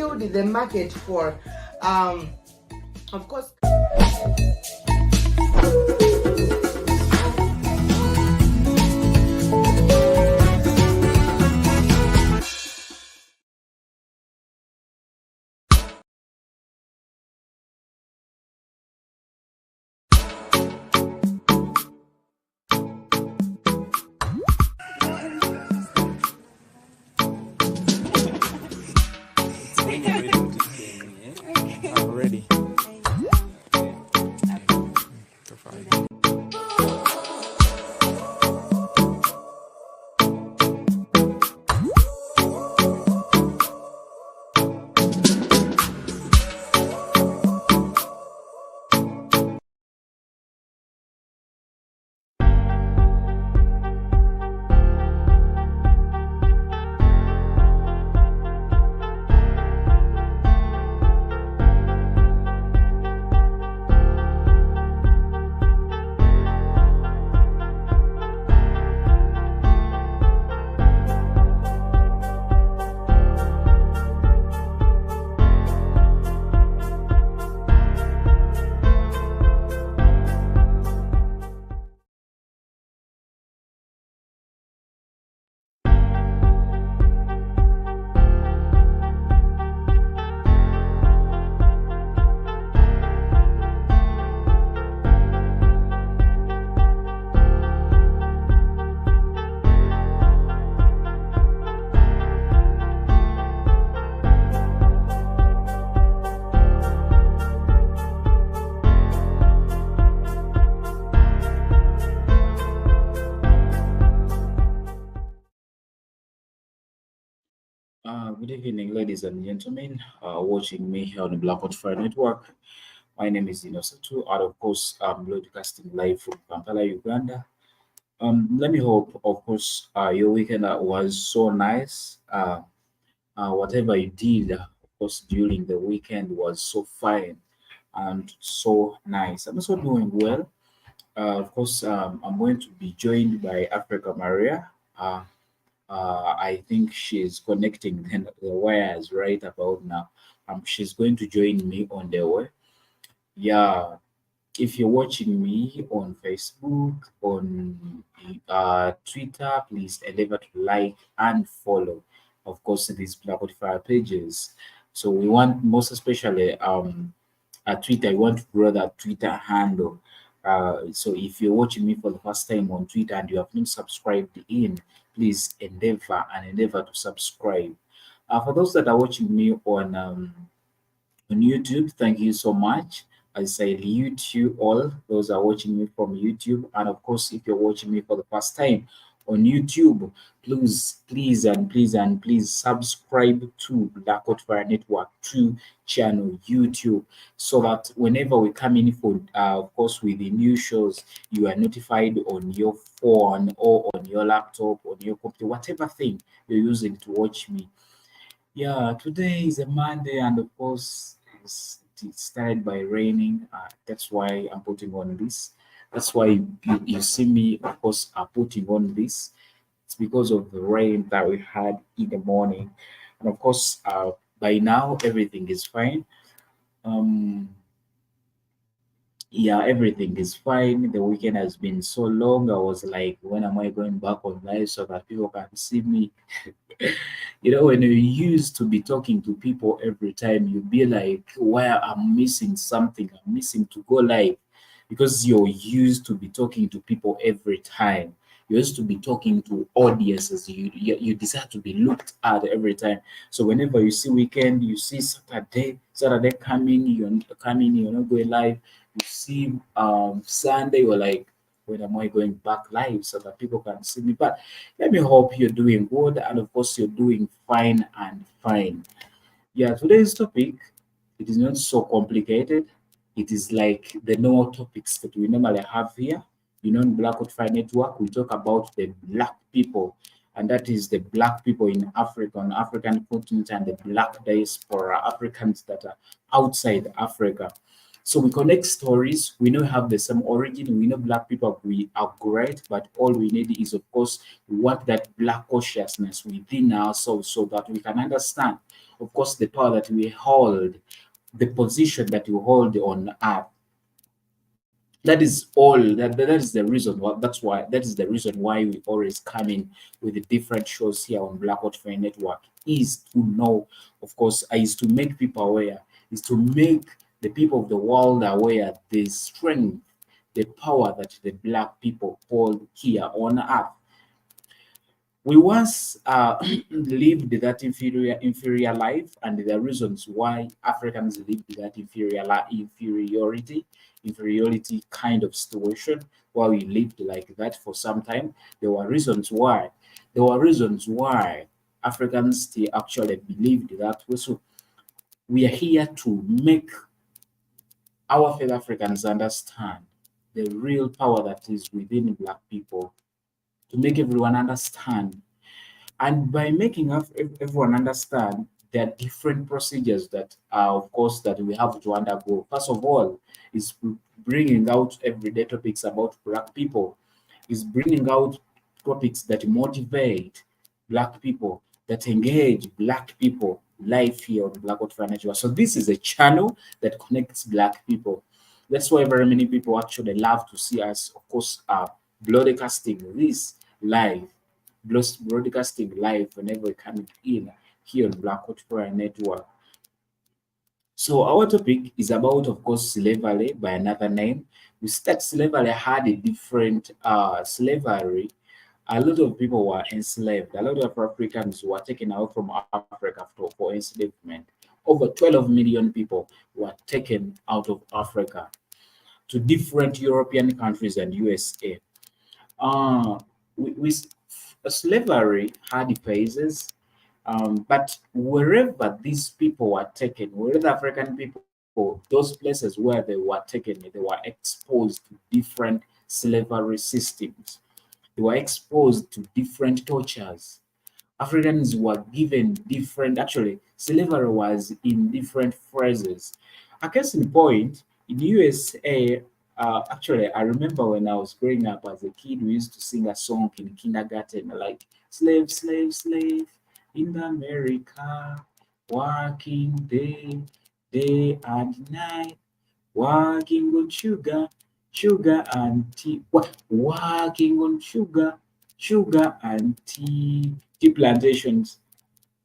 filled the market for, of course. I'm ready. Good evening, ladies and gentlemen, watching me here on the Blackout Fire Network. My name is INNOSSETU, and of course, I'm broadcasting live from Kampala, Uganda. Let me hope, of course, your weekend was so nice. Whatever you did, of course, during the weekend was so fine and so nice. I'm also doing well. Of course, I'm going to be joined by Africa Maria. I think she's connecting the wires right about now. She's going to join me on the way. Yeah, if you're watching me on Facebook, on Twitter, please endeavor to like and follow, of course, these Blackout Fire pages. So we want, most especially, at Twitter, we want to grow that Twitter handle. So if you're watching me for the first time on Twitter and you have not subscribed in, please endeavor to subscribe. For those that are watching me on YouTube, thank you so much. I salute you all, those are watching me from YouTube. And of course, if you're watching me for the first time on YouTube, please subscribe to Blackout Fire Network 2 channel YouTube, so that whenever we come in for, of course, with the new shows, you are notified on your phone or on your laptop, on your computer, whatever thing you're using to watch me. Yeah, today is a Monday, and of course, it started by raining. That's why I'm putting on this. That's why you see me, of course, putting on this. It's because of the rain that we had in the morning, and of course, by now everything is fine. Um, yeah, everything is fine. The weekend has been so long. I was like, when am I going back on live so that people can see me? When you used to be talking to people every time, you be like, "Why I'm missing something? I'm missing to go live," because you're used to be talking to people every time. You used to be talking to audiences. You decide to be looked at every time. So whenever you see weekend, you see Saturday coming, you're not going live. You see Sunday, you're like, when am I going back live so that people can see me? But let me hope you're doing good, and of course you're doing fine and fine. Yeah, today's topic, it is not so complicated. It is like the normal topics that we normally have here. In Blackout Fire Network, we talk about the black people, and that is the black people in Africa, on African continent, and the black diaspora, Africans that are outside Africa. So we connect stories. We know we have the same origin. We know black people, we are great, but all we need is, of course, we want that black consciousness within ourselves so that we can understand of course, the power that we hold, the position that we hold on earth. That is all. That is the reason why. That's why. That is the reason why we always come in with the different shows here on Black Hot Fire Network. Is to know, of course, is to make people aware. Is to make the people of the world aware the strength, the power that the Black people hold here on earth. We once lived that inferior life, and the reasons why Africans lived that inferiority kind of situation, why we lived like that for some time. There were reasons why. There were reasons why Africans still actually believed that way. So we are here to make our fellow Africans understand the real power that is within Black people, to make everyone understand, and by making everyone understand, there are different procedures that are, of course, that we have to undergo. First of all, is bringing out everyday topics about Black people, is bringing out topics that motivate Black people, that engage Black people live here on Black Hot Financial. So this is a channel that connects Black people. That's why very many people actually love to see us, of course, broadcasting this live, broadcasting live whenever we come in here on Black Hot Fire Network. So our topic is about, of course, slavery by another name. We start slavery had a different slavery. A lot of people were enslaved. A lot of Africans were taken out from Africa for enslavement. Over 12 million people were taken out of Africa to different European countries and USA. Uh, we slavery had phases, but wherever these people were taken, wherever African people, those places where they were taken, they were exposed to different slavery systems. They were exposed to different tortures. Africans were given different, actually, slavery was in different phrases. A case in point, in USA, actually, I remember when I was growing up as a kid, we used to sing a song in kindergarten like, slave, slave, slave in America, working day and night, working on sugar, sugar and tea, working on sugar and tea plantations.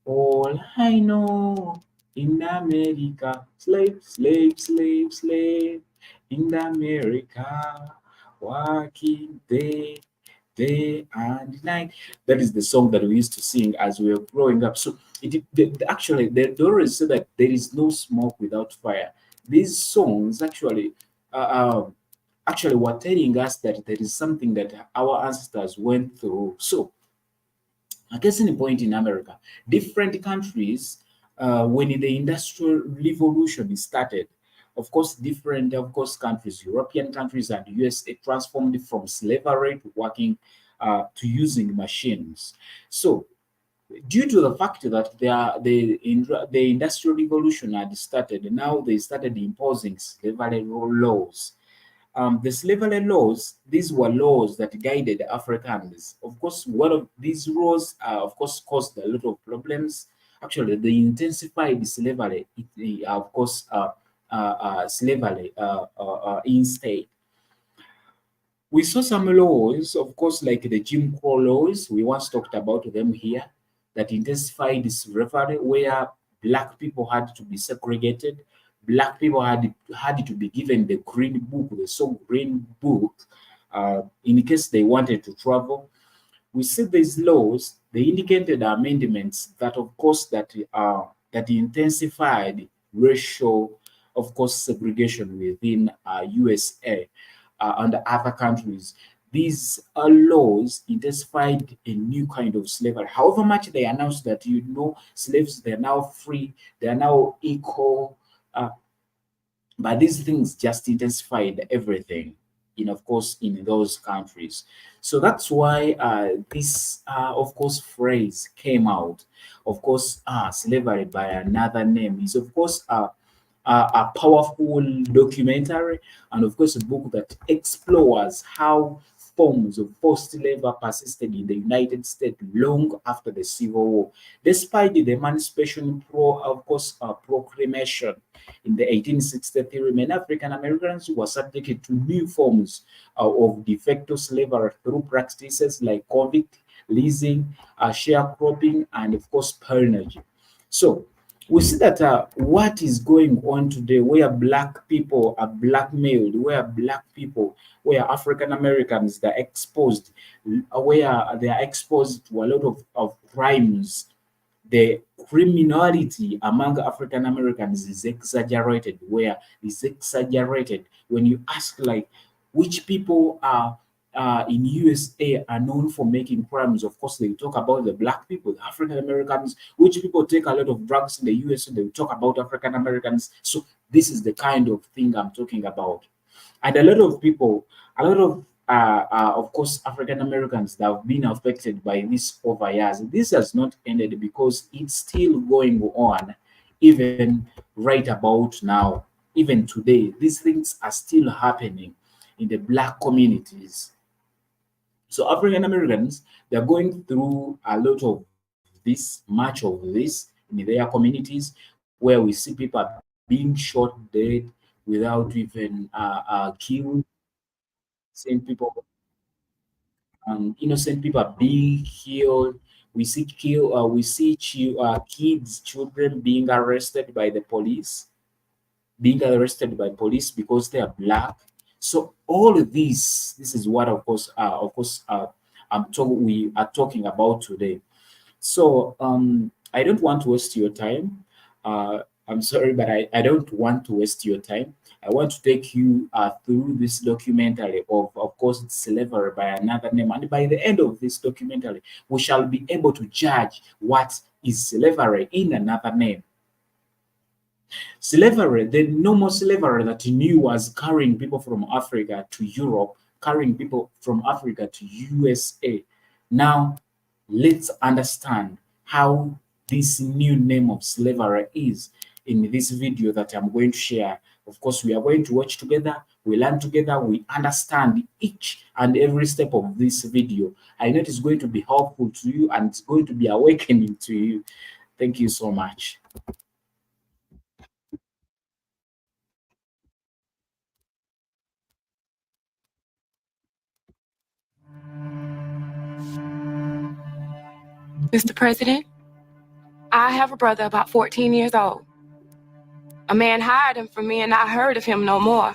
All I know in America, slave, slave, slave, slave in America, working day and night. That is the song that we used to sing as we were growing up. So actually, they always say that there is no smoke without fire. These songs actually were telling us that there is something that our ancestors went through. So a case in point in America, different countries, when the industrial revolution started, of course, different, of course, countries, European countries and USA transformed from slavery to working to using machines. So due to the fact that the industrial revolution had started, now they started imposing slavery laws. The slavery laws, these were laws that guided Africans. Of course, one of these laws, of course, caused a lot of problems. Actually, they intensified slavery, of course, slavery instead. We saw some laws, of course, like the Jim Crow laws. We once talked about them here, that intensified slavery, where Black people had to be segregated. Black people had to be given the green book, the so green book, in case they wanted to travel. We see these laws. They indicated amendments that, of course, that intensified racial, of course, segregation within USA and other countries. These laws intensified a new kind of slavery. However much they announced that, slaves, they're now free, they are now equal, but these things just intensified everything, of course, in those countries. So that's why this, of course, phrase came out. Of course, slavery by another name is, of course, a powerful documentary, and of course a book that explores how forms of forced labor persisted in the United States long after the Civil War. Despite the Emancipation Proclamation in the 1863, many African Americans were subjected to new forms of de facto slavery through practices like convict leasing, sharecropping, and of course, peonage. So we see that what is going on today, where black people are blackmailed, where African Americans are exposed, where they are exposed to a lot of crimes. The criminality among African Americans is exaggerated. Where is exaggerated when you ask like which people are in USA are known for making crimes. Of course, they talk about the black people, the African Americans. Which people take a lot of drugs in the USA? They talk about African Americans. So this is the kind of thing I'm talking about. And a lot of people, a lot of course, African Americans that have been affected by this over years. This has not ended because it's still going on, even right about now, even today. These things are still happening in the black communities. So African Americans, they're going through a lot of this, much of this in their communities, where we see people being shot dead without even killed, seeing people, innocent people are being killed. We see kids, children being arrested by the police, because they are black. So all of this is what, we are talking about today. So I don't want to waste your time. I'm sorry, but I don't want to waste your time. I want to take you through this documentary of course, it's slavery by another name. And by the end of this documentary, we shall be able to judge what is slavery in another name. Slavery, the normal slavery that you knew was carrying people from Africa to Europe, carrying people from Africa to USA. Now, let's understand how this new name of slavery is in this video that I'm going to share. Of course, we are going to watch together, we learn together, we understand each and every step of this video. I know it's going to be helpful to you and it's going to be awakening to you. Thank you so much. Mr. President, I have a brother about 14 years old. A man hired him from me and I heard of him no more.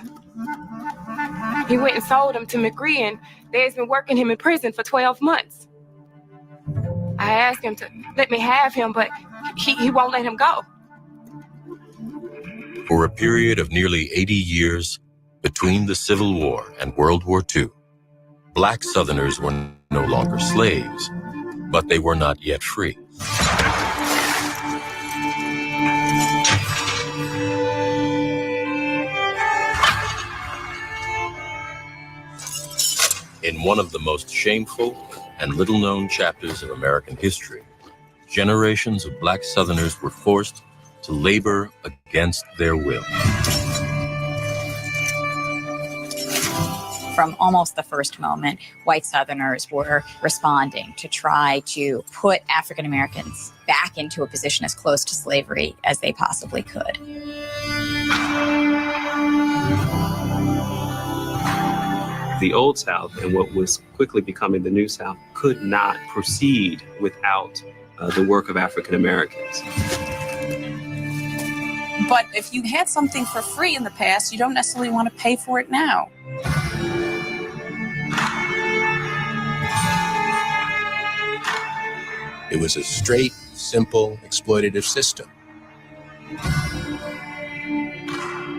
He went and sold him to McGree and they's been working him in prison for 12 months. I asked him to let me have him, but he won't let him go. For a period of nearly 80 years, between the Civil War and World War II, Black Southerners were no longer slaves, but they were not yet free. In one of the most shameful and little-known chapters of American history, generations of Black Southerners were forced to labor against their will. From almost the first moment, white Southerners were responding to try to put African Americans back into a position as close to slavery as they possibly could. The Old South and what was quickly becoming the New South could not proceed without the work of African Americans. But if you had something for free in the past, you don't necessarily want to pay for it now. It was a straight, simple, exploitative system.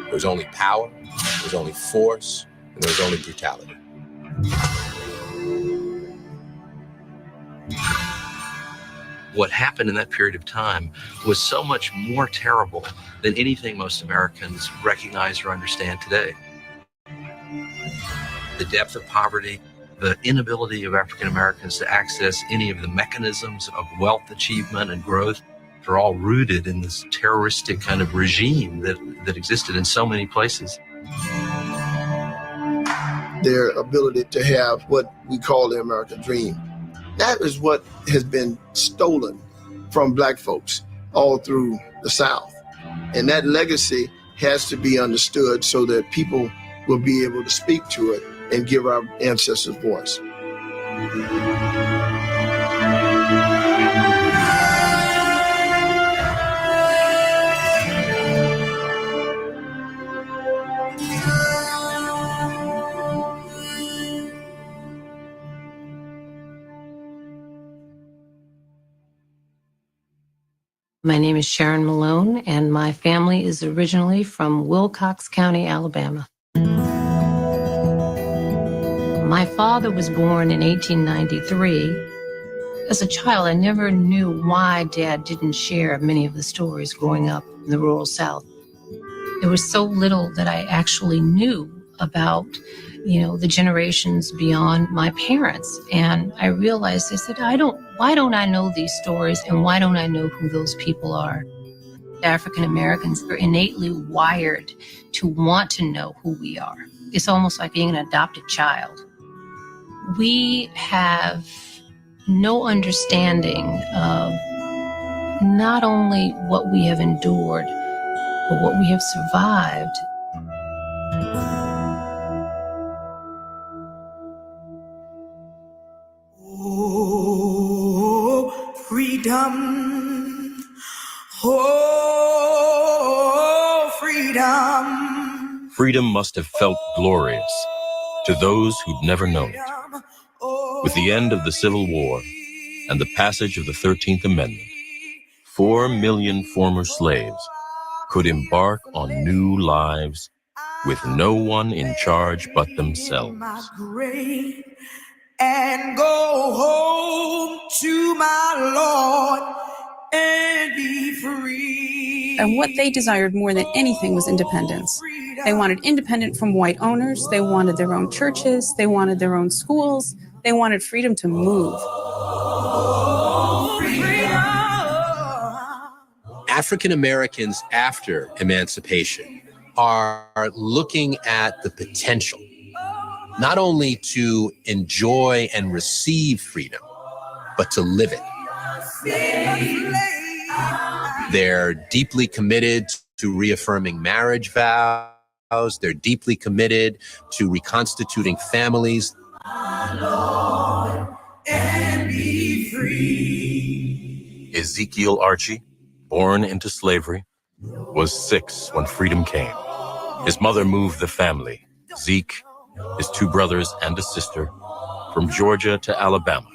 There was only power, there was only force, and there was only brutality. What happened in that period of time was so much more terrible than anything most Americans recognize or understand today. The depth of poverty, the inability of African Americans to access any of the mechanisms of wealth achievement and growth are all rooted in this terroristic kind of regime that existed in so many places. their ability to have what we call the American dream. That is what has been stolen from Black folks all through the South. And that legacy has to be understood so that people will be able to speak to it and give our ancestors voice. My name is Sharon Malone, and my family is originally from Wilcox County, Alabama. My father was born in 1893. As a child, I never knew why Dad didn't share many of the stories growing up in the rural South. There was so little that I actually knew about, the generations beyond my parents. And I realized, I said, why don't I know these stories, and why don't I know who those people are? African Americans are innately wired to want to know who we are. It's almost like being an adopted child. We have no understanding of not only what we have endured, but what we have survived. Oh, freedom. Oh, freedom. Freedom must have felt glorious to those who'd never known it. With the end of the Civil War and the passage of the 13th Amendment, 4 million former slaves could embark on new lives with no one in charge but themselves. And go home to my Lord and be free. And what they desired more than anything was independence. They wanted independence from white owners. They wanted their own churches. They wanted their own schools. They wanted freedom to move. African Americans after emancipation are looking at the potential not only to enjoy and receive freedom, but to live it. They're deeply committed to reaffirming marriage vows. They're deeply committed to reconstituting families. And be free. Ezekiel Archie, born into slavery, was 6 when freedom came. His mother moved the family, Zeke, his 2 brothers and a sister, from Georgia to Alabama,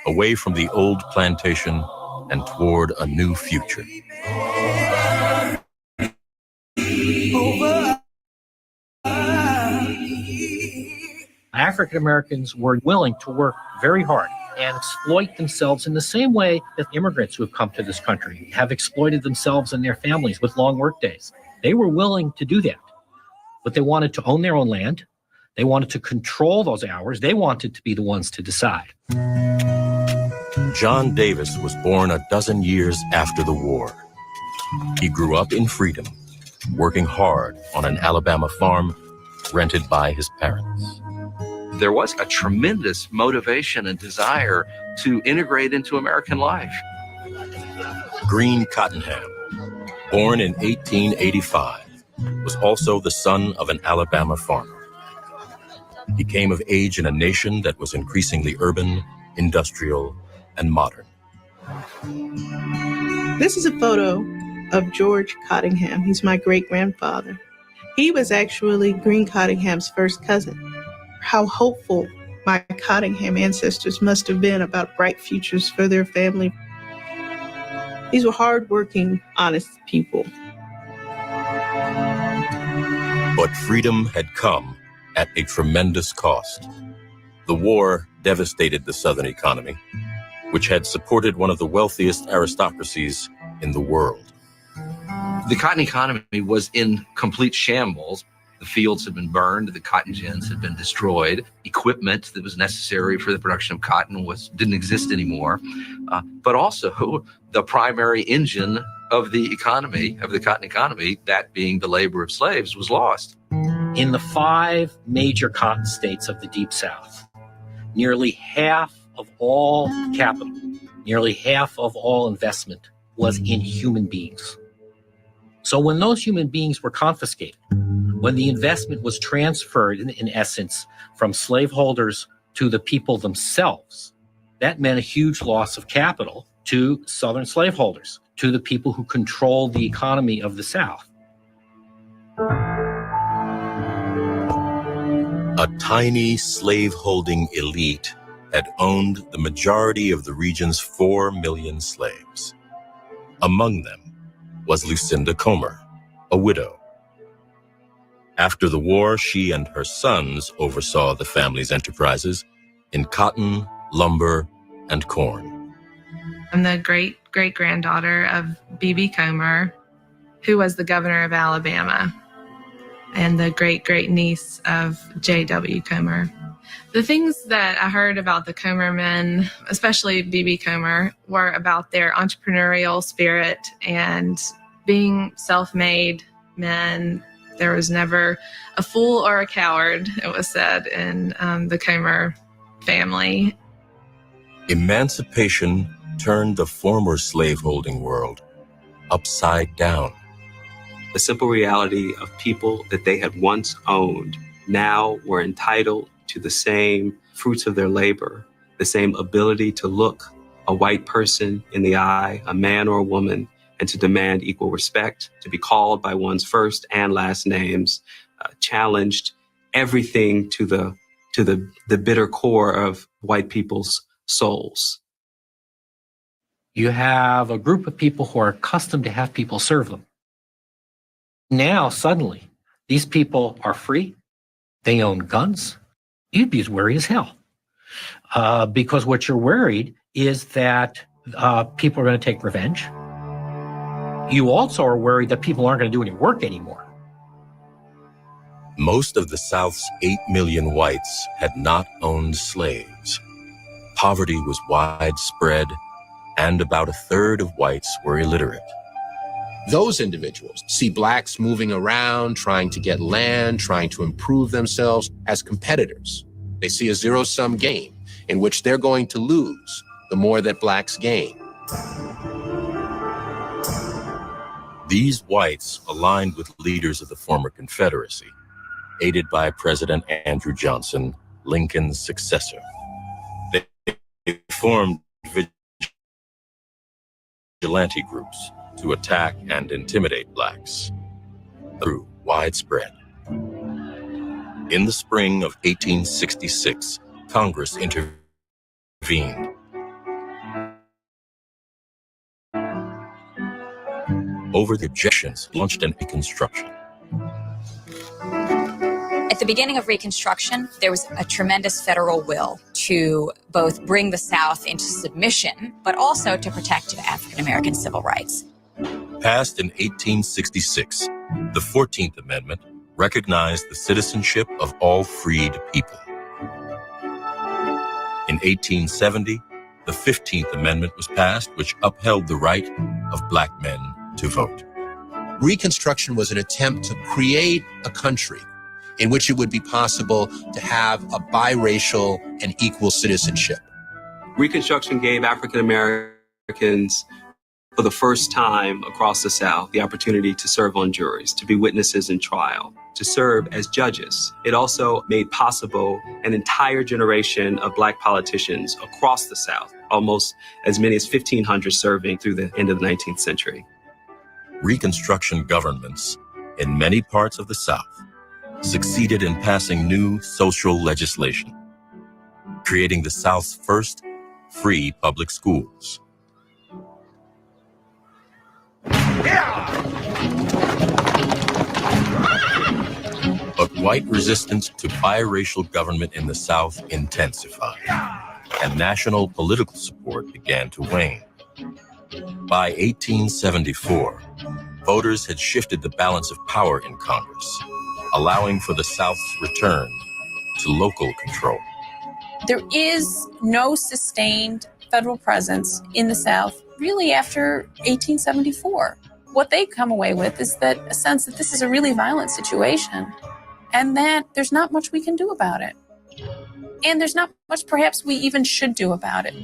away from the old plantation and toward a new future. African Americans were willing to work very hard and exploit themselves in the same way that immigrants who have come to this country have exploited themselves and their families with long work days. They were willing to do that, but they wanted to own their own land. They wanted to control those hours. They wanted to be the ones to decide. John Davis was born a dozen years after the war. He grew up in freedom, working hard on an Alabama farm rented by his parents. There was a tremendous motivation and desire to integrate into American life. Green Cottingham, born in 1885, was also the son of an Alabama farmer. He came of age in a nation that was increasingly urban, industrial, and modern. This is a photo of George Cottingham. He's my great-grandfather. He was actually Green Cottingham's first cousin. How hopeful my Cottingham ancestors must have been about bright futures for their family. These were hardworking, honest people. But freedom had come at a tremendous cost. The war devastated the Southern economy, which had supported one of the wealthiest aristocracies in the world. The cotton economy was in complete shambles. The fields had been burned, the cotton gins had been destroyed, equipment that was necessary for the production of cotton didn't exist anymore, but also the primary engine of the economy, of the cotton economy, that being the labor of slaves, was lost. In the 5 major cotton states of the Deep South, nearly half of all capital, nearly half of all investment was in human beings. So when those human beings were confiscated, when the investment was transferred, in essence, from slaveholders to the people themselves, that meant a huge loss of capital to Southern slaveholders, to the people who controlled the economy of the South. A tiny slave-holding elite had owned the majority of the region's 4 million slaves. Among them was Lucinda Comer, a widow. After the war, she and her sons oversaw the family's enterprises in cotton, lumber, and corn. I'm the great-great-granddaughter of B.B. Comer, who was the governor of Alabama, and the great-great-niece of J.W. Comer. The things that I heard about the Comer men, especially B.B. Comer, were about their entrepreneurial spirit and being self-made men. There was never a fool or a coward, it was said, in the Comer family. Emancipation turned the former slaveholding world upside down. The simple reality of people that they had once owned now were entitled to the same fruits of their labor, the same ability to look a white person in the eye, a man or a woman, and to demand equal respect, to be called by one's first and last names, challenged everything to the bitter core of white people's souls. You have a group of people who are accustomed to have people serve them. Now, suddenly, these people are free. They own guns. You'd be as worried as hell. Because what you're worried is that people are going to take revenge. You also are worried that people aren't going to do any work anymore. Most of the South's 8 million whites had not owned slaves. Poverty was widespread, and about 1/3 of whites were illiterate. Those individuals see blacks moving around, trying to get land, trying to improve themselves as competitors. They see a zero-sum game in which they're going to lose the more that blacks gain. These whites aligned with leaders of the former Confederacy, aided by President Andrew Johnson, Lincoln's successor. They formed vigilante groups to attack and intimidate blacks. Through widespread. In the spring of 1866, Congress intervened. Over the objections, launched an Reconstruction. At the beginning of Reconstruction, there was a tremendous federal will to both bring the South into submission, but also to protect African American civil rights. Passed in 1866, the 14th Amendment recognized the citizenship of all freed people. In 1870, the 15th Amendment was passed, which upheld the right of black men to vote. Reconstruction was an attempt to create a country in which it would be possible to have a biracial and equal citizenship. Reconstruction gave African Americans, for the first time across the South, the opportunity to serve on juries, to be witnesses in trial, to serve as judges. It also made possible an entire generation of black politicians across the South, almost as many as 1,500 serving through the end of the 19th century. Reconstruction governments in many parts of the South succeeded in passing new social legislation, creating the South's first free public schools. But white resistance to biracial government in the South intensified, and national political support began to wane. By 1874, voters had shifted the balance of power in Congress, allowing for the South's return to local control. There is no sustained federal presence in the South really after 1874. What they come away with is that a sense that this is a really violent situation and that there's not much we can do about it. And there's not much perhaps we even should do about it.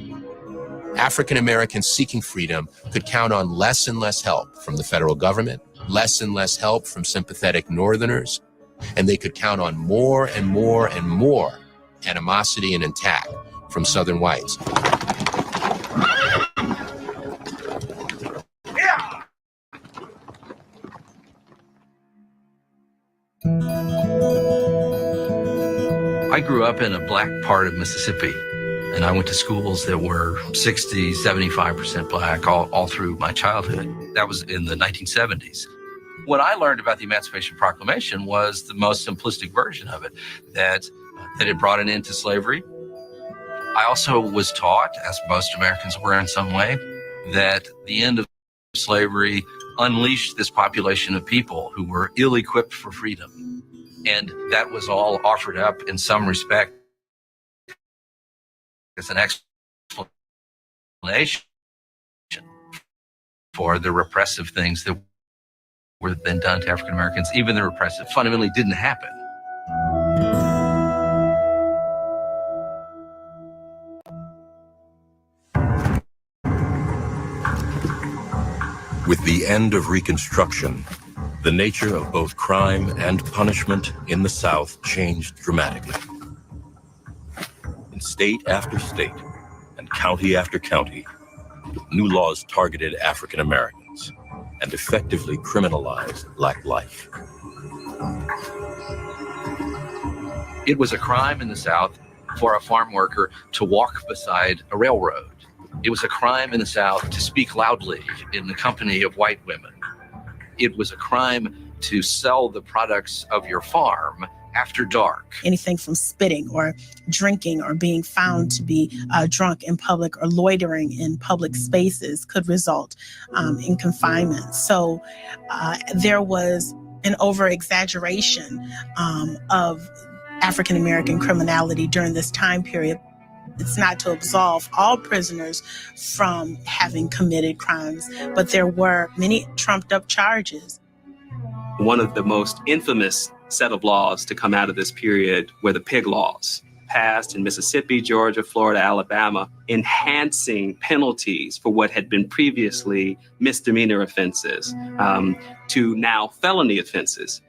African Americans seeking freedom could count on less and less help from the federal government, less and less help from sympathetic Northerners, and they could count on more and more and more animosity and attack from Southern whites. I grew up in a black part of Mississippi, and I went to schools that were 60, 75% black all through my childhood. That was in the 1970s. What I learned about the Emancipation Proclamation was the most simplistic version of it, that it brought an end to slavery. I also was taught, as most Americans were in some way, that the end of slavery unleashed this population of people who were ill-equipped for freedom. And that was all offered up in some respect as an explanation for the repressive things that were then done to African Americans. Even the repressive fundamentally didn't happen. With the end of Reconstruction, the nature of both crime and punishment in the South changed dramatically. In state after state and county after county, new laws targeted African Americans and effectively criminalized Black life. It was a crime in the South for a farm worker to walk beside a railroad. It was a crime in the South to speak loudly in the company of white women. It was a crime to sell the products of your farm after dark. Anything from spitting or drinking or being found to be drunk in public or loitering in public spaces could result in confinement. So there was an over-exaggeration of African American criminality during this time period. It's not to absolve all prisoners from having committed crimes, but there were many trumped up charges. One of the most infamous set of laws to come out of this period were the pig laws, passed in Mississippi, Georgia, Florida, Alabama, enhancing penalties for what had been previously misdemeanor offenses to now felony offenses.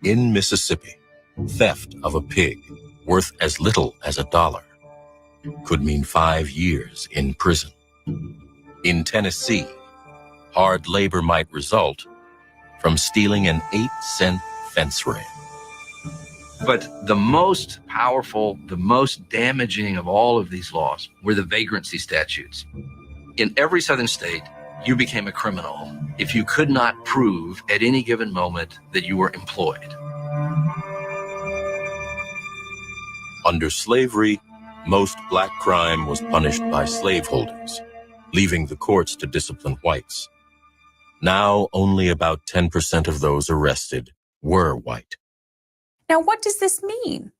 In Mississippi, theft of a pig worth as little as $1 could mean 5 years in prison. In Tennessee, hard labor might result from stealing an 8-cent fence rail. But the most powerful, the most damaging of all of these laws were the vagrancy statutes. In every southern state, you became a criminal if you could not prove at any given moment that you were employed. Under slavery, most Black crime was punished by slaveholders, leaving the courts to discipline whites. Now, only about 10% of those arrested were white. Now, what does this mean?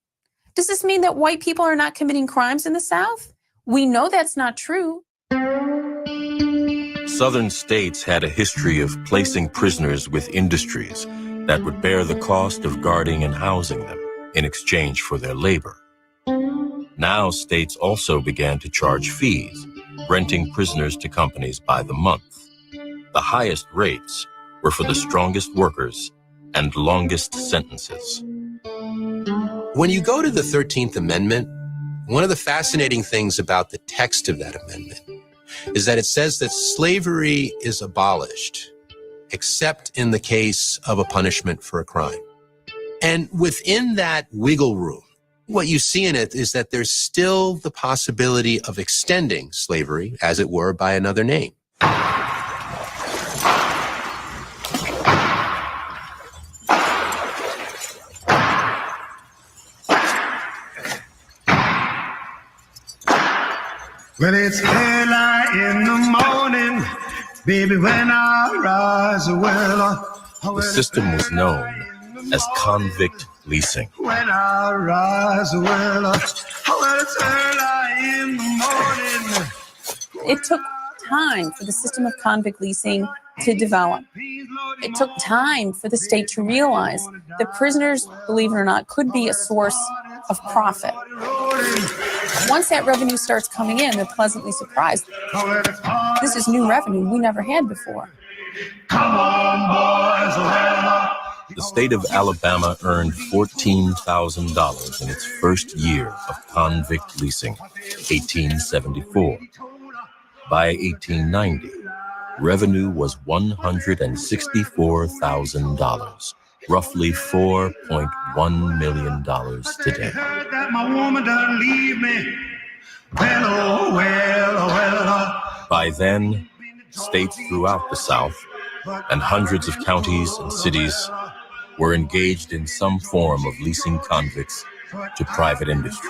Does this mean that white people are not committing crimes in the South? We know that's not true. Southern states had a history of placing prisoners with industries that would bear the cost of guarding and housing them in exchange for their labor. Now, states also began to charge fees, renting prisoners to companies by the month. The highest rates were for the strongest workers and longest sentences. When you go to the 13th Amendment, one of the fascinating things about the text of that amendment is that it says that slavery is abolished, except in the case of a punishment for a crime. And within that wiggle room, what you see in it is that there's still the possibility of extending slavery, as it were, by another name. Well, it's early in the morning, baby, when I rise, The system was known as convict leasing. when I rise, it's early in the morning. It took time for the system of convict leasing to develop. It took time for the state to realize that prisoners, believe it or not, could be a source of profit. Once that revenue starts coming in, they're pleasantly surprised. This is new revenue we never had before. The state of Alabama earned $14,000 in its first year of convict leasing, 1874. By 1890, revenue was $164,000, roughly $4.1 million today. That my woman doesn't leave me. Well. By then, states throughout the South and hundreds of counties and cities were engaged in some form of leasing convicts to private industry.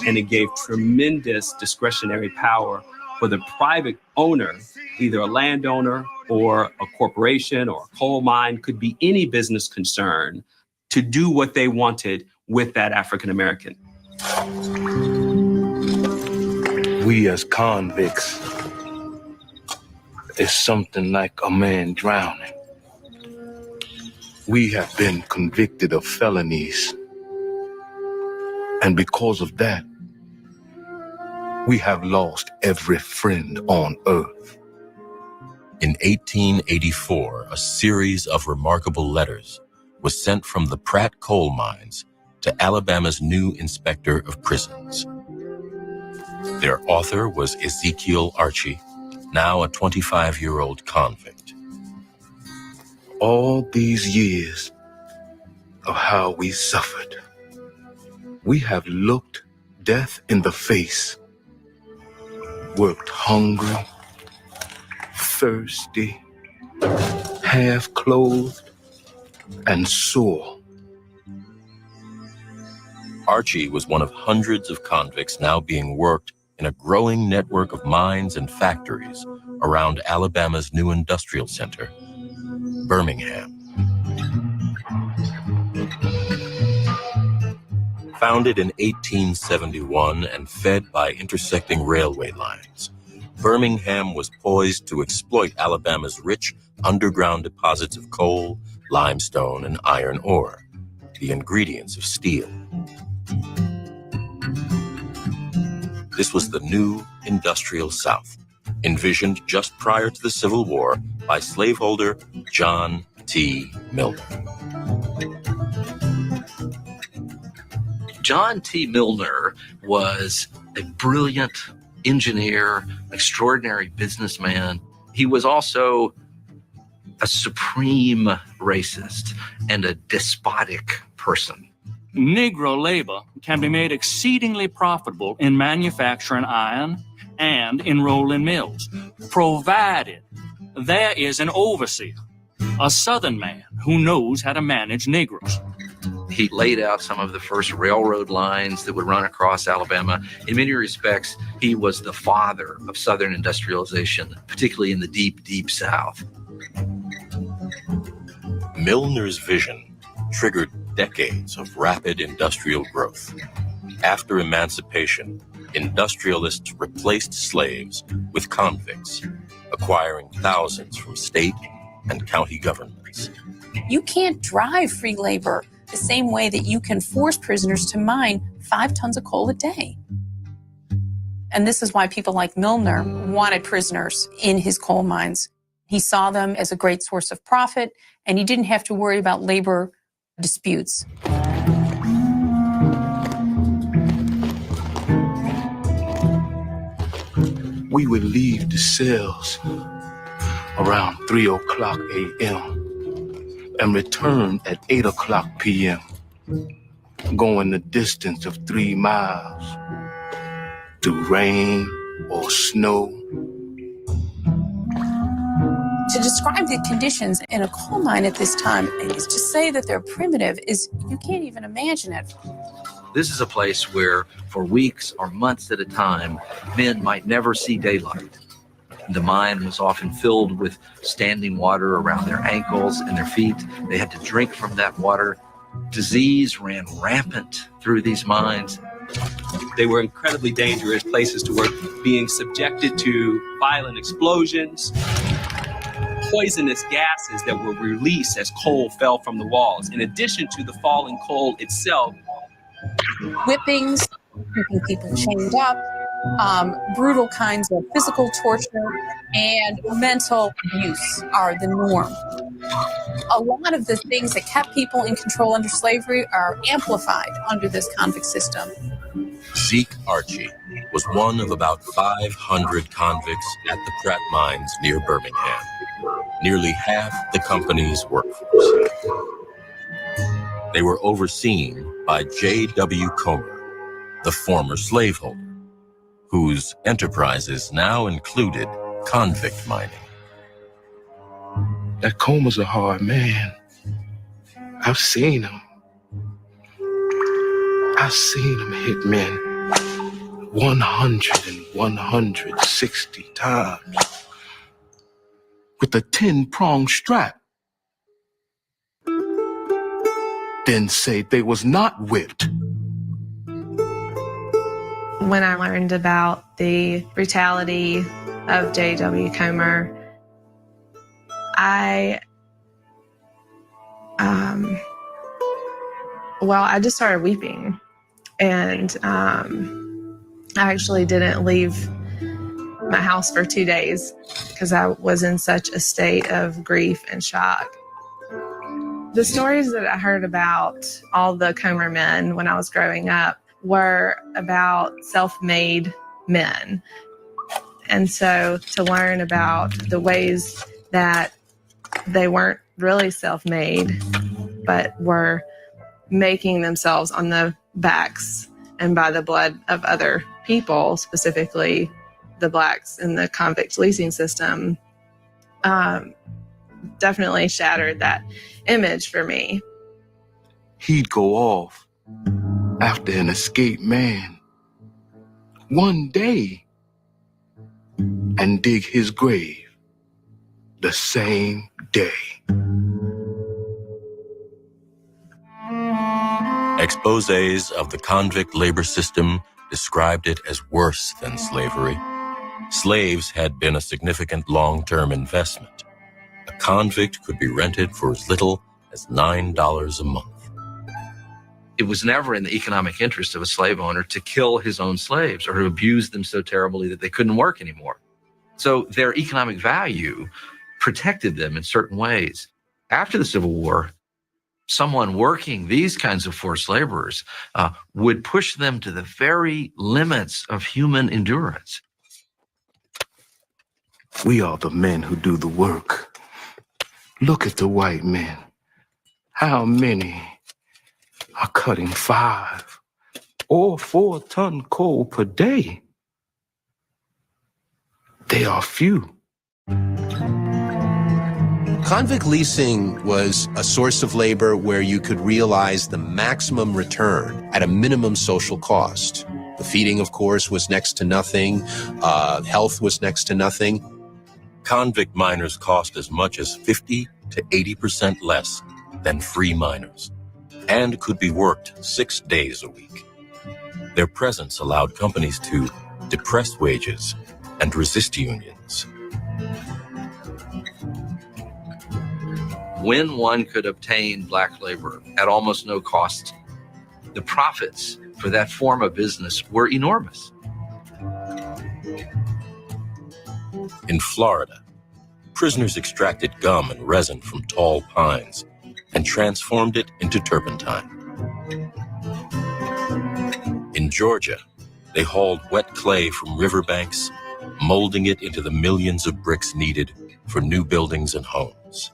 And it gave tremendous discretionary power for the private owner, either a landowner or a corporation or a coal mine, could be any business concern, to do what they wanted with that African American. We as convicts is something like a man drowning. We have been convicted of felonies, and because of that, we have lost every friend on earth. In 1884, a series of remarkable letters was sent from the Pratt coal mines to Alabama's new inspector of prisons. Their author was Ezekiel Archie, now a 25-year-old convict. All these years of how we suffered, we have looked death in the face, worked hungry, thirsty, half-clothed, and sore. Archie was one of hundreds of convicts now being worked in a growing network of mines and factories around Alabama's new industrial center, Birmingham. Founded in 1871 and fed by intersecting railway lines, Birmingham was poised to exploit Alabama's rich underground deposits of coal, limestone, and iron ore, the ingredients of steel. This was the new industrial South, envisioned just prior to the Civil War by slaveholder John T. Milner. John T. Milner was a brilliant engineer, extraordinary businessman. He was also a supreme racist and a despotic person. Negro labor can be made exceedingly profitable in manufacturing iron and in rolling mills, provided there is an overseer, a Southern man who knows how to manage Negroes. He laid out some of the first railroad lines that would run across Alabama. In many respects, he was the father of Southern industrialization, particularly in the deep, deep South. Milner's vision triggered decades of rapid industrial growth. After emancipation, industrialists replaced slaves with convicts, acquiring thousands from state and county governments. You can't drive free labor the same way that you can force prisoners to mine 5 tons of coal a day. And this is why people like Milner wanted prisoners in his coal mines. He saw them as a great source of profit, and he didn't have to worry about labor disputes. We would leave the cells around 3 o'clock a.m. and return at 8 o'clock p.m., going the distance of 3 miles through rain or snow. To describe the conditions in a coal mine at this time is to say that they're primitive is you can't even imagine it. This is a place where for weeks or months at a time, men might never see daylight. The mine was often filled with standing water around their ankles and their feet. They had to drink from that water. Disease ran rampant through these mines. They were incredibly dangerous places to work, being subjected to violent explosions, poisonous gases that were released as coal fell from the walls, in addition to the falling coal itself. Whippings, keeping people chained up, brutal kinds of physical torture, and mental abuse are the norm. A lot of the things that kept people in control under slavery are amplified under this convict system. Zeke Archie was one of about 500 convicts at the Pratt Mines near Birmingham, nearly half the company's workforce. They were overseen by J.W. Comer, the former slaveholder, whose enterprises now included convict mining. That Comer's a hard man. I've seen him. I've seen him hit men 100 and 160 times with a 10-prong strap. Then say they was not whipped. When I learned about the brutality of J.W. Comer, I just started weeping. And I actually didn't leave my house for 2 days because I was in such a state of grief and shock. The stories that I heard about all the Comer men when I was growing up were about self-made men. And so to learn about the ways that they weren't really self-made, but were making themselves on the backs and by the blood of other people, specifically the blacks in the convict leasing system, definitely shattered that image for me. He'd go off after an escaped man one day and dig his grave the same day. Exposés of the convict labor system described it as worse than slavery. Slaves had been a significant long-term investment. A convict could be rented for as little as $9 a month. It was never in the economic interest of a slave owner to kill his own slaves or to abuse them so terribly that they couldn't work anymore. So their economic value protected them in certain ways. After the Civil War, someone working these kinds of forced laborers would push them to the very limits of human endurance. We are the men who do the work. Look at the white men. How many are cutting 5 or 4-ton coal per day? They are few. Convict leasing was a source of labor where you could realize the maximum return at a minimum social cost. The feeding, of course, was next to nothing. Health was next to nothing. Convict miners cost as much as 50 to 80% less than free miners, and could be worked 6 days a week. Their presence allowed companies to depress wages and resist unions. When one could obtain black labor at almost no cost, the profits for that form of business were enormous. In Florida, prisoners extracted gum and resin from tall pines and transformed it into turpentine. In Georgia, they hauled wet clay from riverbanks, molding it into the millions of bricks needed for new buildings and homes.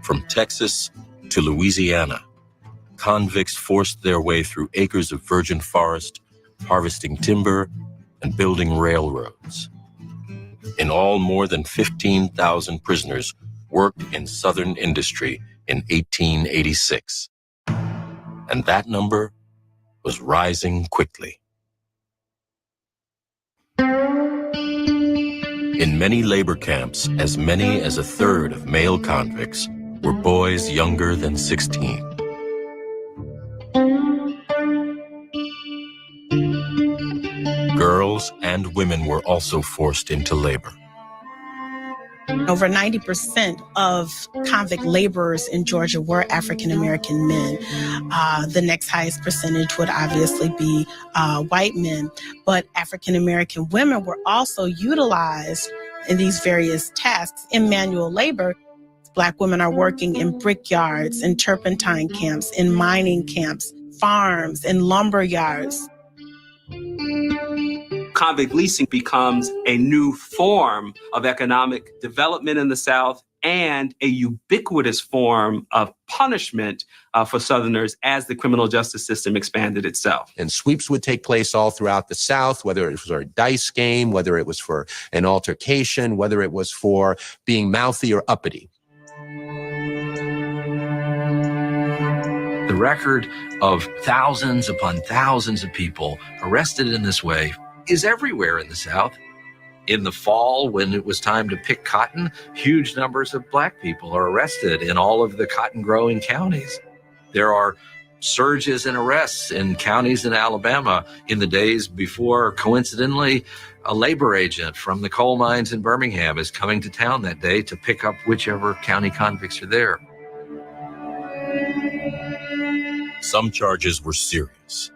From Texas to Louisiana, convicts forced their way through acres of virgin forest, harvesting timber and building railroads. In all, more than 15,000 prisoners worked in Southern industry in 1886. And that number was rising quickly. In many labor camps, as many as a third of male convicts were boys younger than 16. Girls and women were also forced into labor. Over 90% of convict laborers in Georgia were African-American men. The next highest percentage would obviously be white men, but African-American women were also utilized in these various tasks in manual labor. Black women are working in brickyards, in turpentine camps, in mining camps, farms, and lumber yards. Convict leasing becomes a new form of economic development in the South and a ubiquitous form of punishment for Southerners as the criminal justice system expanded itself. And sweeps would take place all throughout the South, whether it was for a dice game, whether it was for an altercation, whether it was for being mouthy or uppity. The record of thousands upon thousands of people arrested in this way is everywhere in the South. In the fall, when it was time to pick cotton, huge numbers of Black people are arrested in all of the cotton-growing counties. There are surges in arrests in counties in Alabama in the days before, coincidentally, a labor agent from the coal mines in Birmingham is coming to town that day to pick up whichever county convicts are there. Some charges were serious,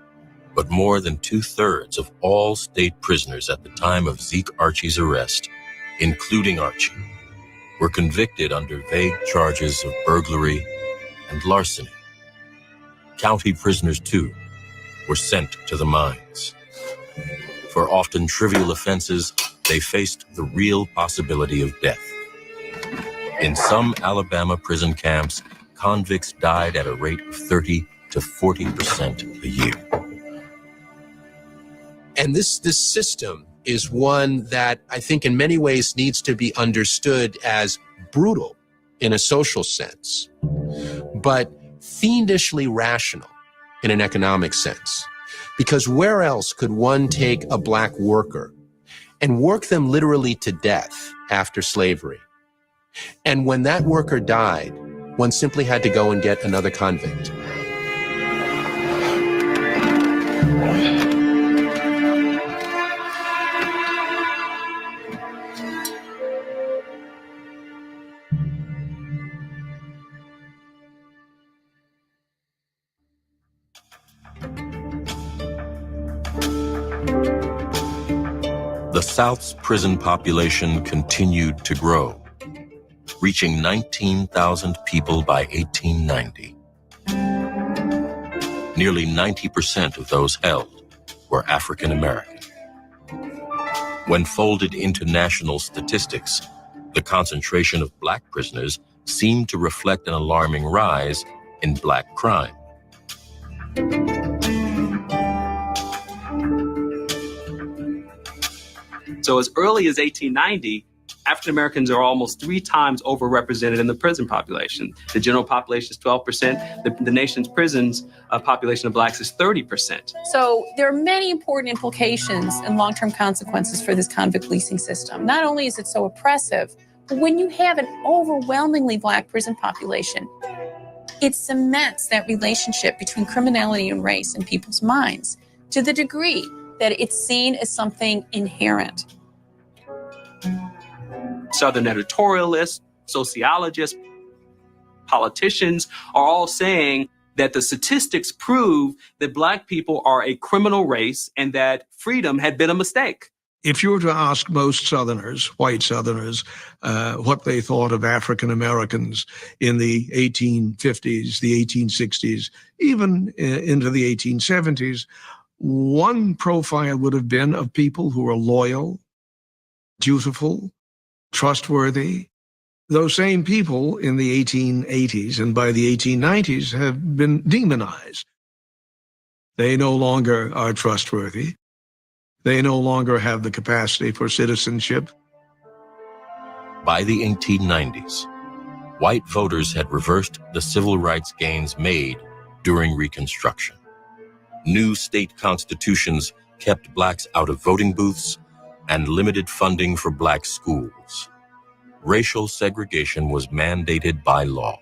but more than 2/3 of all state prisoners at the time of Zeke Archie's arrest, including Archie, were convicted under vague charges of burglary and larceny. County prisoners, too, were sent to the mines. For often trivial offenses, they faced the real possibility of death. In some Alabama prison camps, convicts died at a rate of 30 to 40% a year. And this system is one that I think in many ways needs to be understood as brutal in a social sense, but fiendishly rational in an economic sense. Because where else could one take a Black worker and work them literally to death after slavery? And when that worker died, one simply had to go and get another convict. The South's prison population continued to grow, reaching 19,000 people by 1890. Nearly 90% of those held were African American. When folded into national statistics, the concentration of Black prisoners seemed to reflect an alarming rise in Black crime. So as early as 1890, African Americans are almost 3 times overrepresented in the prison population. The general population is 12%. The nation's prisons population of Blacks is 30%. So there are many important implications and long-term consequences for this convict leasing system. Not only is it so oppressive, but when you have an overwhelmingly Black prison population, it cements that relationship between criminality and race in people's minds to the degree that it's seen as something inherent. Southern editorialists, sociologists, politicians are all saying that the statistics prove that Black people are a criminal race and that freedom had been a mistake. If you were to ask most Southerners, white Southerners, what they thought of African Americans in the 1850s, the 1860s, even into the 1870s, one profile would have been of people who are loyal, dutiful, trustworthy. Those same people in the 1880s and by the 1890s have been demonized. They no longer are trustworthy. They no longer have the capacity for citizenship. By the 1890s, white voters had reversed the civil rights gains made during Reconstruction. New state constitutions kept Blacks out of voting booths and limited funding for Black schools. Racial segregation was mandated by law.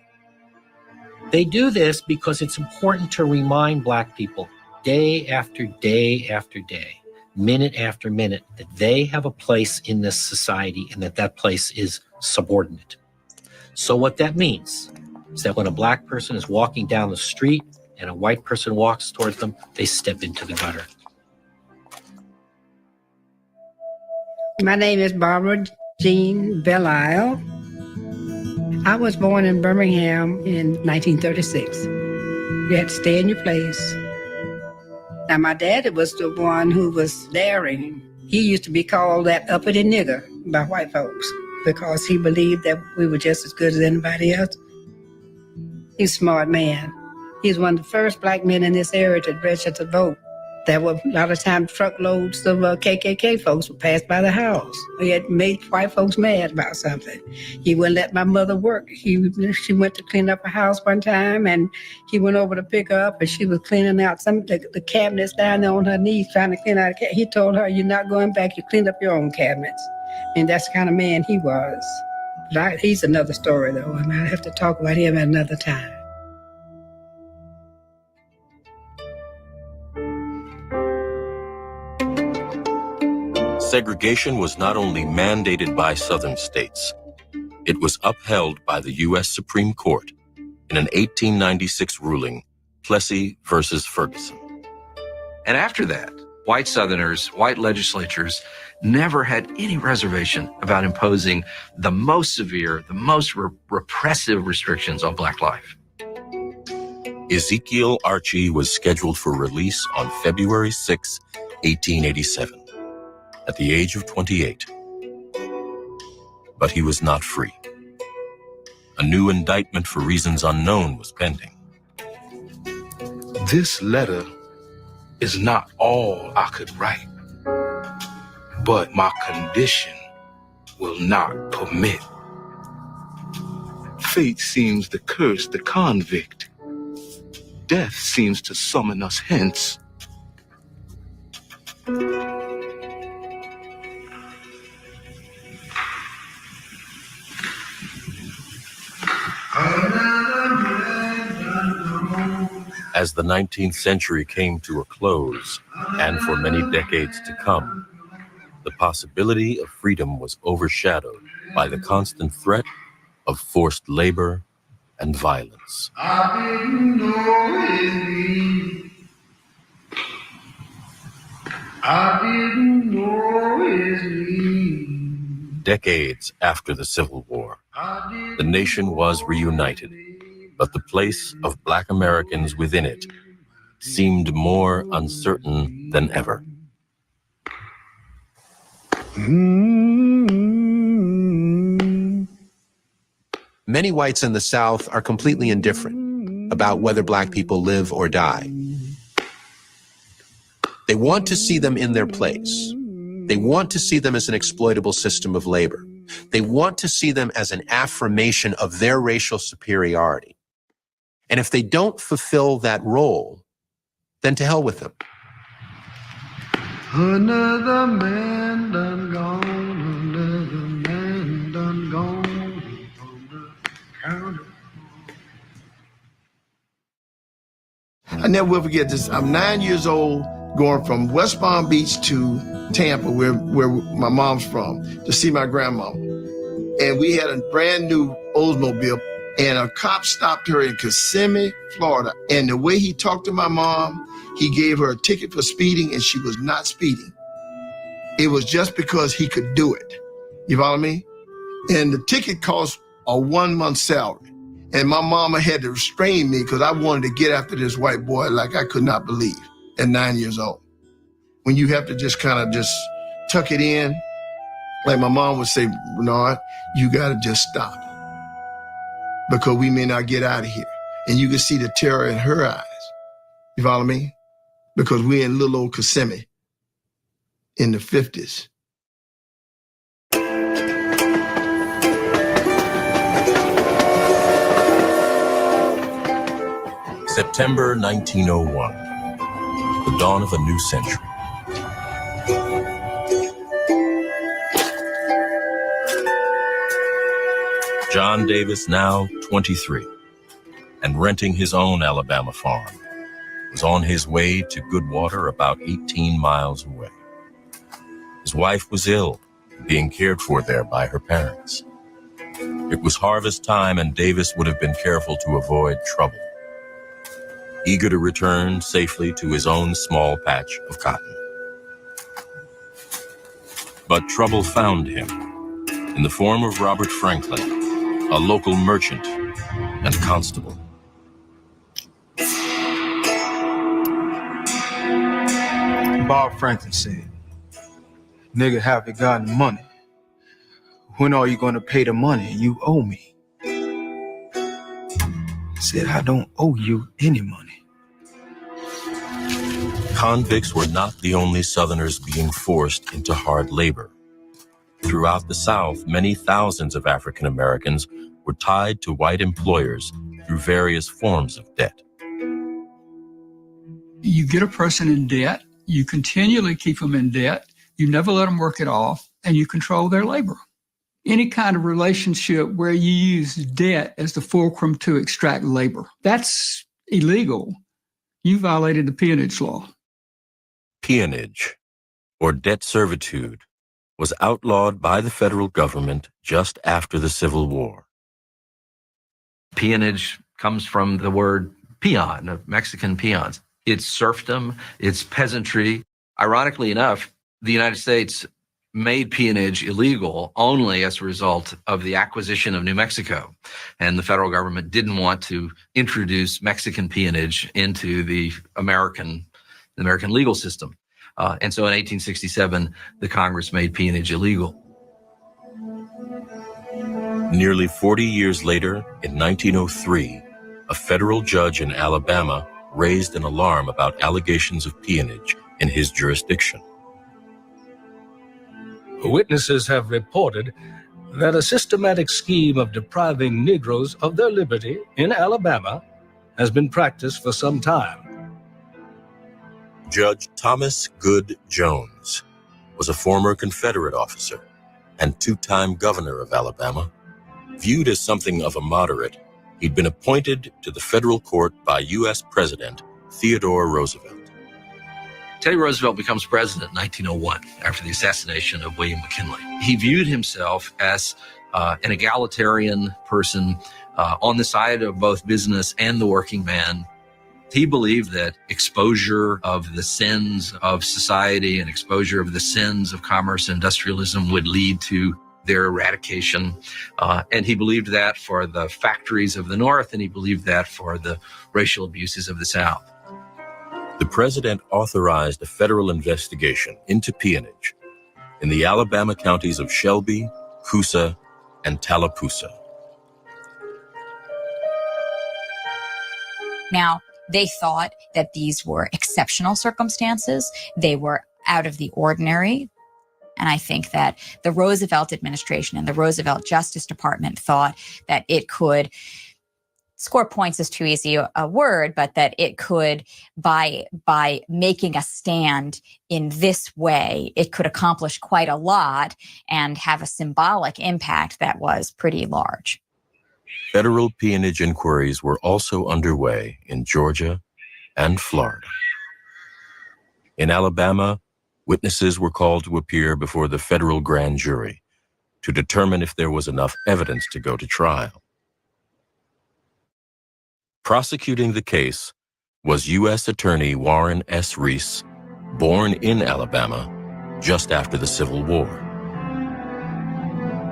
They do this because it's important to remind Black people day after day after day, minute after minute, that they have a place in this society and that that place is subordinate. So what that means is that when a black person is walking down the street and a white person walks towards them, they step into the gutter. My name is Barbara Jean Belial. I was born in Birmingham in 1936. You had to stay in your place. Now, my daddy was the one who was daring. He used to be called that uppity nigger by white folks because he believed that we were just as good as anybody else. He's a smart man. He's one of the first black men in this area to register to vote. There were a lot of times truckloads of KKK folks would pass by the house. He had made white folks mad about something. He wouldn't let my mother work. She went to clean up a house one time, and he went over to pick her up, and she was cleaning out some of the cabinets down there on her knees, trying to clean out. He told her, "You're not going back. You cleaned up your own cabinets." And that's the kind of man he was. But he's another story, though, and I'll have to talk about him at another time. Segregation was not only mandated by Southern states, it was upheld by the U.S. Supreme Court in an 1896 ruling, Plessy versus Ferguson. And after that, white Southerners, white legislatures never had any reservation about imposing the most severe, the most repressive restrictions on black life. Ezekiel Archie was scheduled for release on February 6, 1887. At the age of 28. But he was not free. A new indictment for reasons unknown was pending. This letter is not all I could write, but my condition will not permit. Fate seems to curse the convict. Death seems to summon us hence. As the 19th century came to a close, and for many decades to come, the possibility of freedom was overshadowed by the constant threat of forced labor and violence. I didn't know it. I didn't know it. Decades after the Civil War, the nation was reunited, but the place of Black Americans within it seemed more uncertain than ever. Many whites in the South are completely indifferent about whether black people live or die. They want to see them in their place. They want to see them as an exploitable system of labor. They want to see them as an affirmation of their racial superiority. And if they don't fulfill that role, then to hell with them. Another man done gone, another man done gone on the county. I never will forget this. I'm 9 years old, going from West Palm Beach to Tampa, where my mom's from, to see my grandmama. And we had a brand new Oldsmobile, and a cop stopped her in Kissimmee, Florida. And the way he talked to my mom, he gave her a ticket for speeding, and she was not speeding. It was just because he could do it. You follow me? And the ticket cost a 1 month salary. And my mama had to restrain me because I wanted to get after this white boy like I could not believe at 9 years old. When you have to just kind of just tuck it in, like my mom would say, Bernard, you got to just stop because we may not get out of here. And you can see the terror in her eyes. You follow me? Because we're in little old Kissimmee in the 50s. September 1901, the dawn of a new century. John Davis, now 23, and renting his own Alabama farm, was on his way to Goodwater, about 18 miles away. His wife was ill, being cared for there by her parents. It was harvest time, and Davis would have been careful to avoid trouble, eager to return safely to his own small patch of cotton. But trouble found him in the form of Robert Franklin, a local merchant and constable. Bob Franklin said, "Nigga, have you got the money? When are you going to pay the money you owe me?" I said, "I don't owe you any money." Convicts were not the only Southerners being forced into hard labor. Throughout the South, many thousands of African Americans were tied to white employers through various forms of debt. You get a person in debt, you continually keep them in debt, you never let them work it off, and you control their labor. Any kind of relationship where you use debt as the fulcrum to extract labor, that's illegal. You violated the peonage law. Peonage, or debt servitude, was outlawed by the federal government just after the Civil War. Peonage comes from the word peon, of Mexican peons. It's serfdom, it's peasantry. Ironically enough, the United States made peonage illegal only as a result of the acquisition of New Mexico. And the federal government didn't want to introduce Mexican peonage into the American legal system. And so in 1867, the Congress made peonage illegal. Nearly 40 years later, in 1903, a federal judge in Alabama raised an alarm about allegations of peonage in his jurisdiction. Witnesses have reported that a systematic scheme of depriving Negroes of their liberty in Alabama has been practiced for some time. Judge Thomas Good Jones was a former Confederate officer and two-time governor of Alabama. Viewed as something of a moderate, he'd been appointed to the federal court by U.S. President Theodore Roosevelt. Teddy Roosevelt becomes president in 1901 after the assassination of William McKinley. He viewed himself as an egalitarian person on the side of both business and the working man. He believed that exposure of the sins of society and exposure of the sins of commerce and industrialism would lead to their eradication. And he believed that for the factories of the North, and he believed that for the racial abuses of the South. The president authorized a federal investigation into peonage in the Alabama counties of Shelby, Coosa, and Tallapoosa. Now, they thought that these were exceptional circumstances. They were out of the ordinary. And I think that the Roosevelt administration and the Roosevelt Justice Department thought that it could score points is too easy a word, but that it could, by making a stand in this way, it could accomplish quite a lot and have a symbolic impact that was pretty large. Federal peonage inquiries were also underway in Georgia and Florida. In Alabama, witnesses were called to appear before the federal grand jury to determine if there was enough evidence to go to trial. Prosecuting the case was U.S. Attorney Warren S. Reese, born in Alabama just after the Civil War.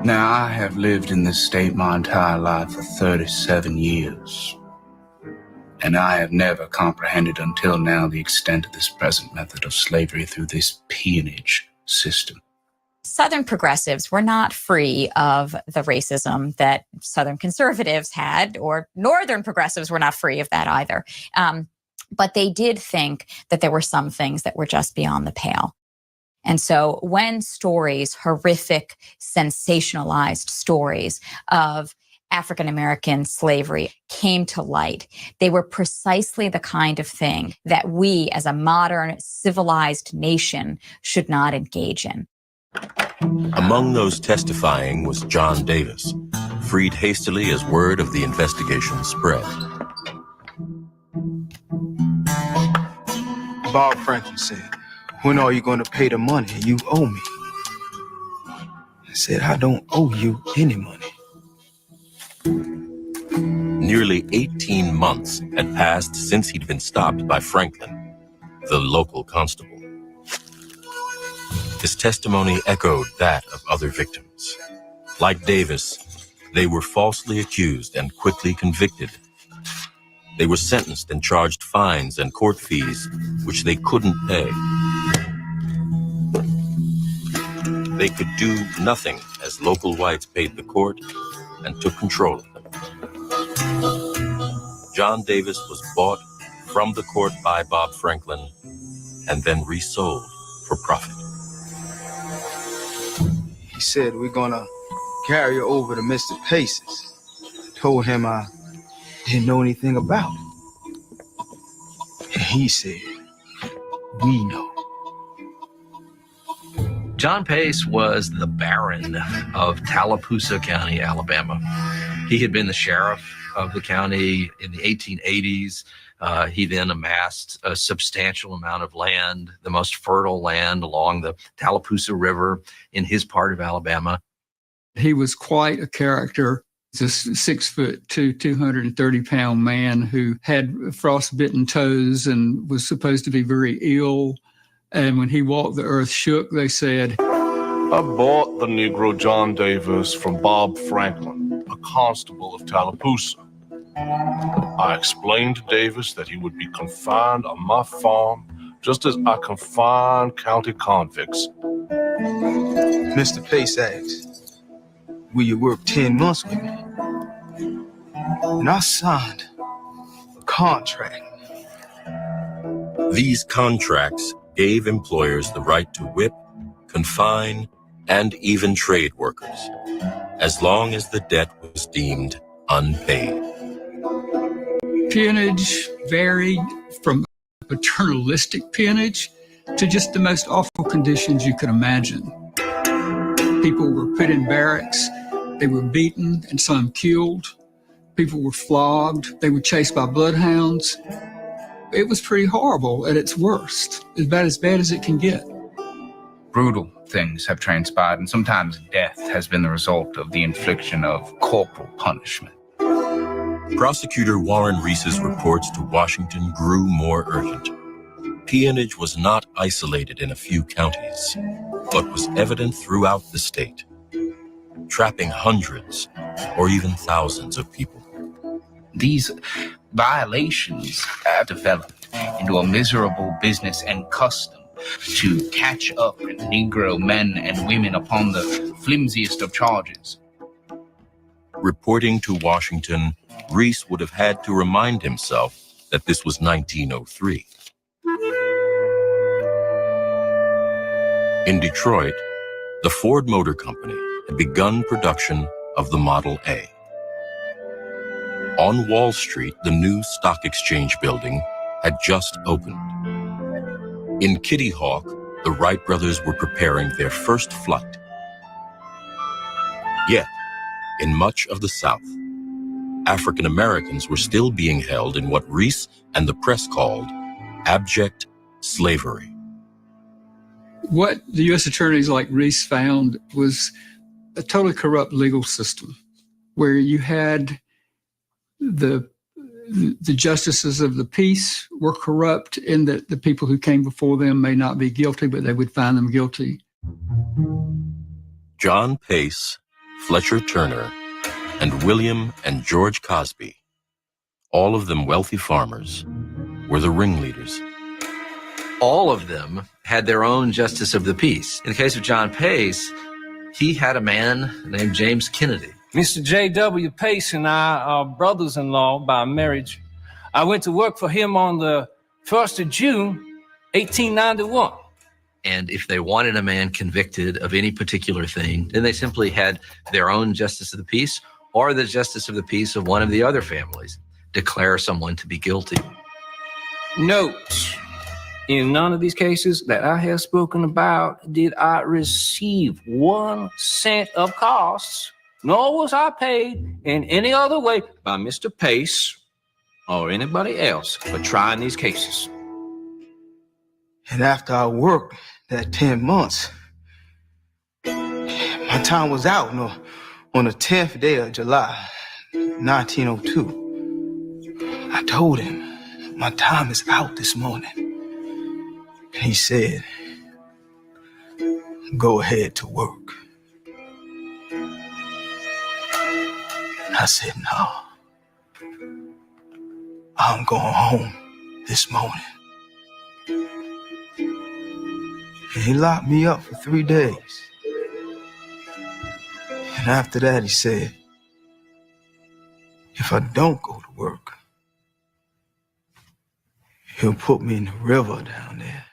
Now, I have lived in this state my entire life for 37 years, and I have never comprehended until now the extent of this present method of slavery through this peonage system. Southern progressives were not free of the racism that Southern conservatives had, or Northern progressives were not free of that either. But they did think that there were some things that were just beyond the pale. And so when stories, horrific, sensationalized stories of African-American slavery came to light, they were precisely the kind of thing that we as a modern, civilized nation should not engage in. Among those testifying was John Davis, freed hastily as word of the investigation spread. Bob Franklin said, "When are you going to pay the money you owe me?" I said, "I don't owe you any money." Nearly 18 months had passed since he'd been stopped by Franklin, the local constable. His testimony echoed that of other victims. Like Davis, they were falsely accused and quickly convicted. They were sentenced and charged fines and court fees, which they couldn't pay. They could do nothing as local whites paid the court and took control of them. John Davis was bought from the court by Bob Franklin and then resold for profit. He said, "We're gonna carry you over to Mr. Pace's." I told him I didn't know anything about it. And he said, "We know." John Pace was the Baron of Tallapoosa County, Alabama. He had been the sheriff of the county in the 1880s. He then amassed a substantial amount of land, the most fertile land along the Tallapoosa River in his part of Alabama. He was quite a character. He's a 6'2", 230-pound man who had frostbitten toes and was supposed to be very ill. And when he walked, the earth shook, they said. I bought the Negro John Davis from Bob Franklin, a constable of Tallapoosa. I explained to Davis that he would be confined on my farm just as I confine county convicts. Mr. Pace asked, "Will you work 10 months with me?" And I signed a contract. These contracts gave employers the right to whip, confine, and even trade workers, as long as the debt was deemed unpaid. Peonage varied from paternalistic peonage to just the most awful conditions you could imagine. People were put in barracks, they were beaten and some killed. People were flogged, they were chased by bloodhounds. It was pretty horrible at its worst, about as bad as it can get. Brutal things have transpired, and sometimes death has been the result of the infliction of corporal punishment. Prosecutor Warren Reese's reports to Washington grew more urgent. Peonage was not isolated in a few counties, but was evident throughout the state, trapping hundreds or even thousands of people. These violations have developed into a miserable business and custom to catch up Negro men and women upon the flimsiest of charges. Reporting to Washington, Reese would have had to remind himself that this was 1903. In Detroit, the Ford Motor Company had begun production of the Model A. On Wall Street, the new stock exchange building had just opened. In Kitty Hawk, the Wright brothers were preparing their first flight. Yet, in much of the South, African Americans were still being held in what Reese and the press called abject slavery. What the U.S. attorneys like Reese found was a totally corrupt legal system where you had the justices of the peace were corrupt in that the people who came before them may not be guilty, but they would find them guilty. John Pace, Fletcher Turner, and William and George Cosby, all of them wealthy farmers, were the ringleaders. All of them had their own justice of the peace. In the case of John Pace, he had a man named James Kennedy. Mr. J.W. Pace and I are brothers-in-law by marriage. I went to work for him on the 1st of June, 1891. And if they wanted a man convicted of any particular thing, then they simply had their own justice of the peace or the justice of the peace of one of the other families declare someone to be guilty. Note, in none of these cases that I have spoken about did I receive 1 cent of costs, nor was I paid in any other way by Mr. Pace or anybody else for trying these cases. And after I worked that 10 months, my time was out on the 10th day of July, 1902. I told him, my time is out this morning. He said, go ahead to work. I said, no. I'm going home this morning. And he locked me up for 3 days. And after that, he said, if I don't go to work, he'll put me in the river down there.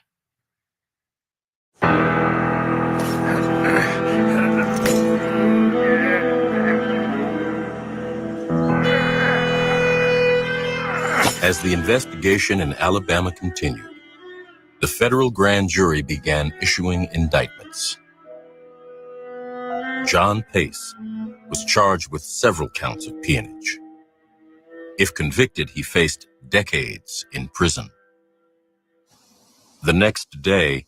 As the investigation in Alabama continued, the federal grand jury began issuing indictments. John Pace was charged with several counts of peonage. If convicted, he faced decades in prison. The next day,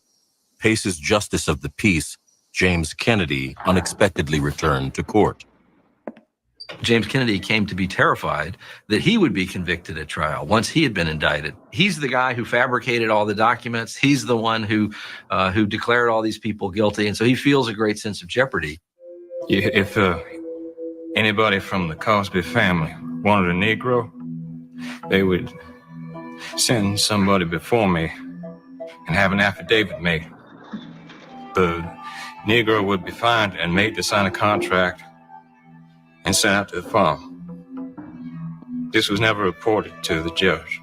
Pace's Justice of the Peace, James Kennedy, unexpectedly returned to court. James Kennedy came to be terrified that he would be convicted at trial once he had been indicted. He's the guy who fabricated all the documents. He's the one who declared all these people guilty, and so he feels a great sense of jeopardy. If anybody from the Cosby family wanted a Negro, they would send somebody before me and have an affidavit made. The Negro would be fined and made to sign a contract and sent out to the farm. This was never reported to the judge.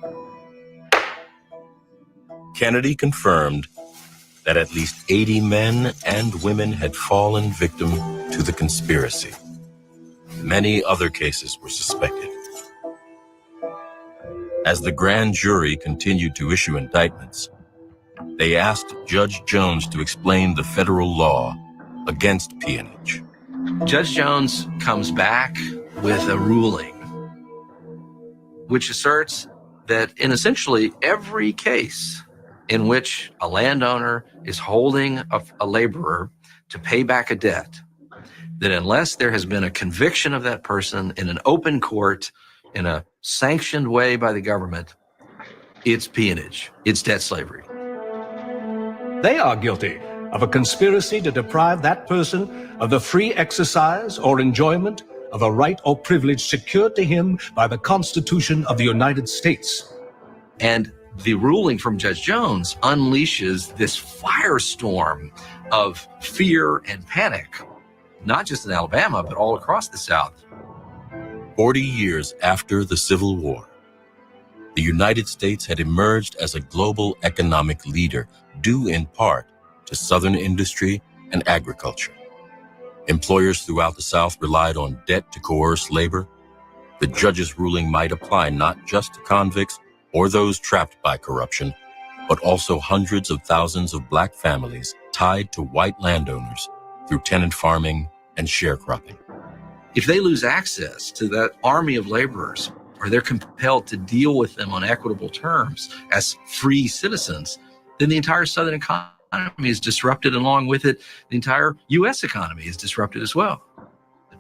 Kennedy confirmed that at least 80 men and women had fallen victim to the conspiracy. Many other cases were suspected. As the grand jury continued to issue indictments, they asked Judge Jones to explain the federal law against peonage. Judge Jones comes back with a ruling which asserts that in essentially every case in which a landowner is holding a laborer to pay back a debt, that unless there has been a conviction of that person in an open court, in a sanctioned way by the government, it's peonage, it's debt slavery. They are guilty of a conspiracy to deprive that person of the free exercise or enjoyment of a right or privilege secured to him by the Constitution of the United States. And the ruling from Judge Jones unleashes this firestorm of fear and panic, not just in Alabama, but all across the South. 40 years after the Civil War, the United States had emerged as a global economic leader, due in part to Southern industry and agriculture. Employers throughout the South relied on debt to coerce labor. The judge's ruling might apply not just to convicts or those trapped by corruption, but also hundreds of thousands of black families tied to white landowners through tenant farming and sharecropping. If they lose access to that army of laborers, or they're compelled to deal with them on equitable terms as free citizens, then the entire Southern economy is disrupted, and along with it, the entire U.S. economy is disrupted as well.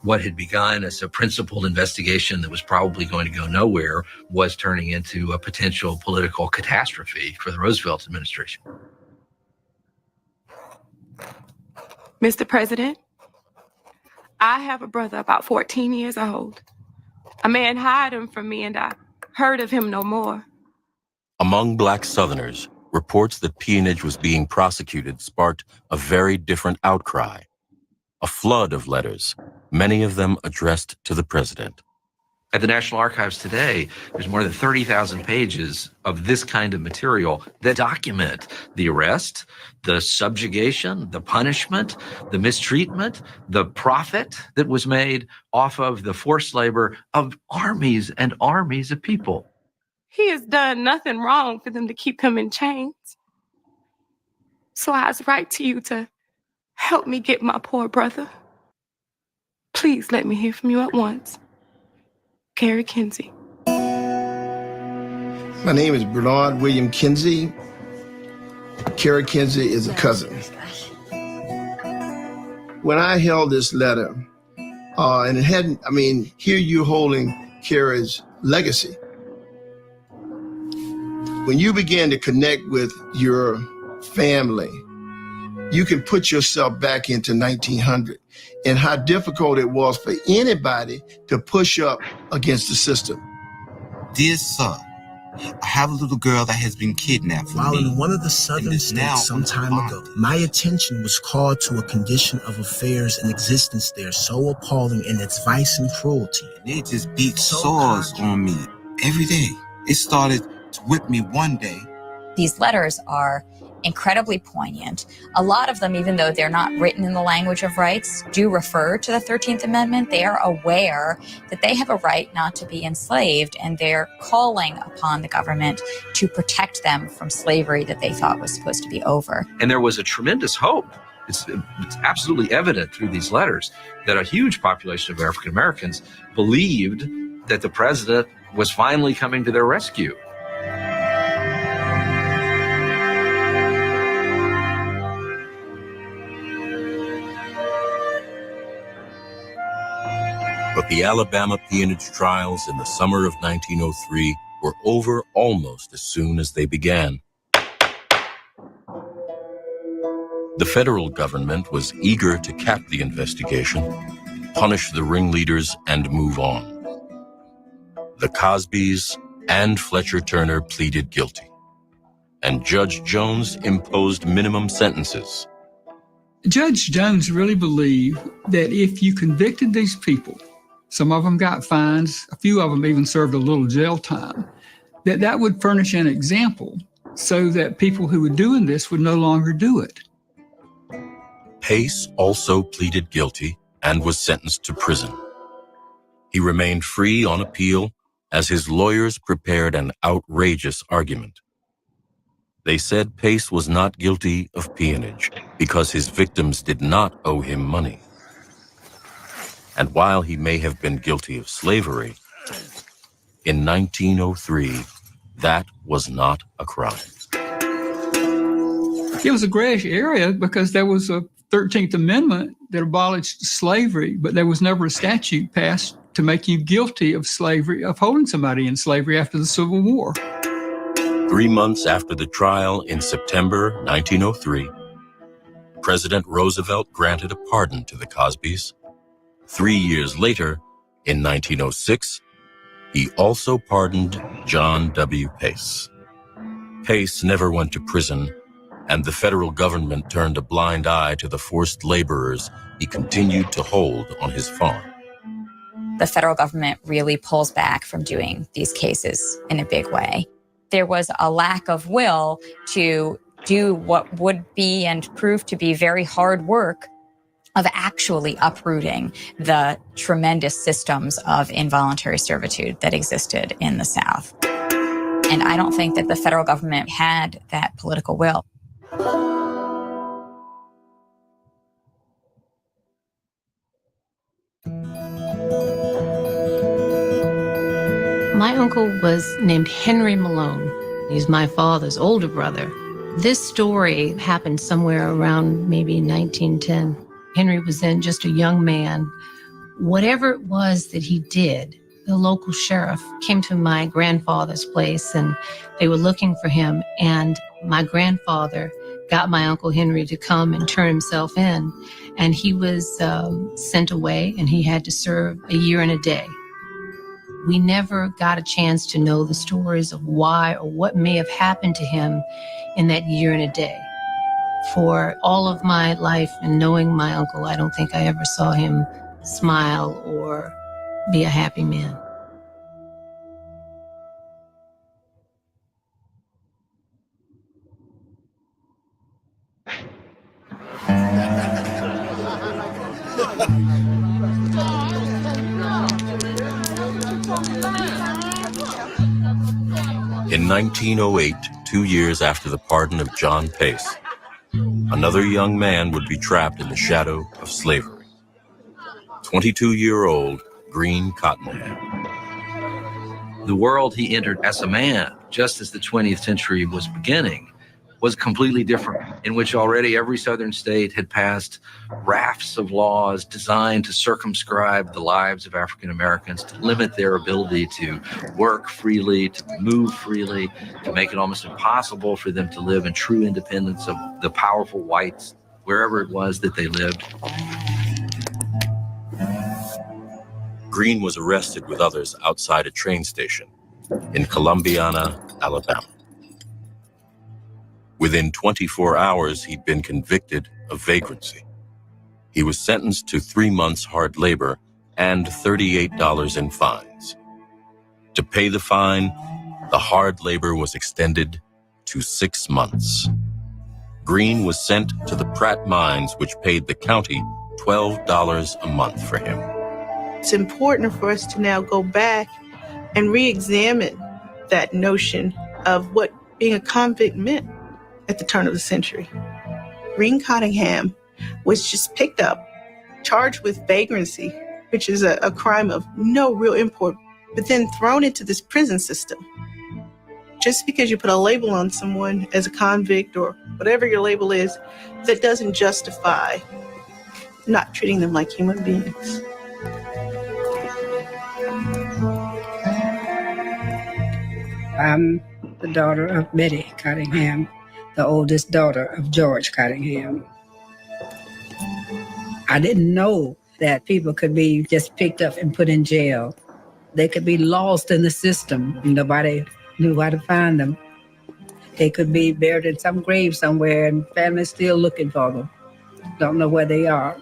What had begun as a principled investigation that was probably going to go nowhere was turning into a potential political catastrophe for the Roosevelt administration. Mr. President, I have a brother about 14 years old. A man hired him from me, and I heard of him no more. Among black Southerners, reports that peonage was being prosecuted sparked a very different outcry. A flood of letters, many of them addressed to the president. At the National Archives today, there's more than 30,000 pages of this kind of material that document the arrest, the subjugation, the punishment, the mistreatment, the profit that was made off of the forced labor of armies and armies of people. He has done nothing wrong for them to keep him in chains. So I write to you to help me get my poor brother. Please let me hear from you at once. Carrie Kinsey. My name is Bernard William Kinsey. Carrie Kinsey is a cousin. When I held this letter, And it hadn't, I mean, here you're holding Carrie's legacy. When you begin to connect with your family, you can put yourself back into 1900 and how difficult it was for anybody to push up against the system. Dear sir, I have a little girl that has been kidnapped from While me. in one of the southern states some time ago, my attention was called to a condition of affairs in existence there so appalling in its vice and cruelty. They just beat swords on me every day. It started to whip me one day. These letters are incredibly poignant. A lot of them, even though they're not written in the language of rights, do refer to the 13th Amendment. They are aware that they have a right not to be enslaved, and they're calling upon the government to protect them from slavery that they thought was supposed to be over. And there was a tremendous hope. It's absolutely evident through these letters that a huge population of African Americans believed that the president was finally coming to their rescue. But the Alabama peonage trials in the summer of 1903 were over almost as soon as they began. The federal government was eager to cap the investigation, punish the ringleaders, and move on. The Cosbys and Fletcher Turner pleaded guilty, and Judge Jones imposed minimum sentences. Judge Jones really believed that if you convicted these people, some of them got fines, a few of them even served a little jail time, that would furnish an example so that people who were doing this would no longer do it. Pace also pleaded guilty and was sentenced to prison. He remained free on appeal as his lawyers prepared an outrageous argument. They said Pace was not guilty of peonage because his victims did not owe him money. And while he may have been guilty of slavery, in 1903, that was not a crime. It was a grayish area because there was a 13th Amendment that abolished slavery, but there was never a statute passed to make you guilty of slavery, of holding somebody in slavery after the Civil War. 3 months after the trial in September 1903, President Roosevelt granted a pardon to the Cosbys. 3 years later, in 1906, he also pardoned John W. Pace. Pace never went to prison, and the federal government turned a blind eye to the forced laborers he continued to hold on his farm. The federal government really pulls back from doing these cases in a big way. There was a lack of will to do what would be and prove to be very hard work of actually uprooting the tremendous systems of involuntary servitude that existed in the South. And I don't think that the federal government had that political will. My uncle was named Henry Malone. He's my father's older brother. This story happened somewhere around maybe 1910. Henry was then just a young man. Whatever it was that he did, the local sheriff came to my grandfather's place and they were looking for him. And my grandfather got my Uncle Henry to come and turn himself in. And he was sent away and he had to serve a year and a day. We never got a chance to know the stories of why or what may have happened to him in that year and a day. For all of my life and knowing my uncle, I don't think I ever saw him smile or be a happy man. In 1908, 2 years after the pardon of John Pace, another young man would be trapped in the shadow of slavery. 22-year-old Green Cottonham. The world he entered as a man, just as the 20th century was beginning, was completely different, in which already every southern state had passed rafts of laws designed to circumscribe the lives of African Americans, to limit their ability to work freely, to move freely, to make it almost impossible for them to live in true independence of the powerful whites wherever it was that they lived. Greene was arrested with others outside a train station in Columbiana, Alabama. Within 24 hours, he'd been convicted of vagrancy. He was sentenced to 3 months hard labor and $38 in fines. To pay the fine, the hard labor was extended to 6 months. Greene was sent to the Pratt mines, which paid the county $12 a month for him. It's important for us to now go back and re-examine that notion of what being a convict meant at the turn of the century. Greene Cottingham was just picked up, charged with vagrancy, which is a crime of no real import, but then thrown into this prison system. Just because you put a label on someone as a convict or whatever your label is, that doesn't justify not treating them like human beings. I'm the daughter of Betty Cottingham, the oldest daughter of George Cottingham. I didn't know that people could be just picked up and put in jail. They could be lost in the system. Nobody knew how to find them. They could be buried in some grave somewhere and families still looking for them. Don't know where they are.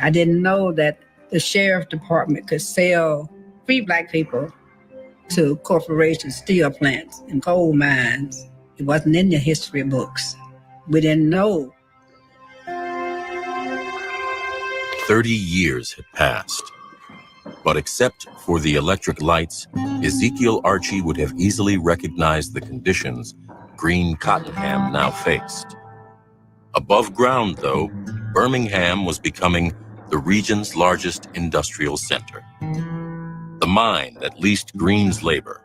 I didn't know that the sheriff department could sell free Black people to corporations, steel plants, and coal mines. It wasn't in the history books. We didn't know. 30 years had passed. But except for the electric lights, Ezekiel Archie would have easily recognized the conditions Greene Cottingham now faced. Above ground, though, Birmingham was becoming the region's largest industrial center. The mine that leased Greene's labor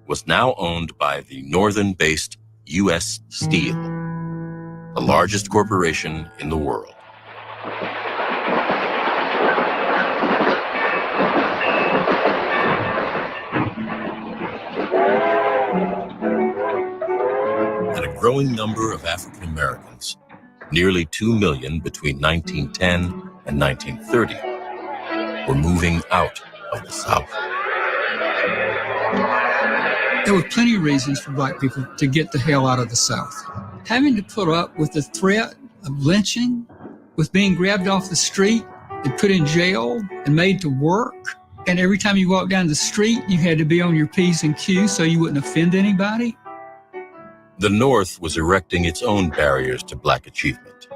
was now owned by the northern-based U.S. Steel, the largest corporation in the world. And a growing number of African Americans, nearly 2 million between 1910 and 1930, were moving out of the South. There were plenty of reasons for Black people to get the hell out of the South. Having to put up with the threat of lynching, with being grabbed off the street and put in jail and made to work. And every time you walked down the street, you had to be on your P's and Q's so you wouldn't offend anybody. The North was erecting its own barriers to Black achievement.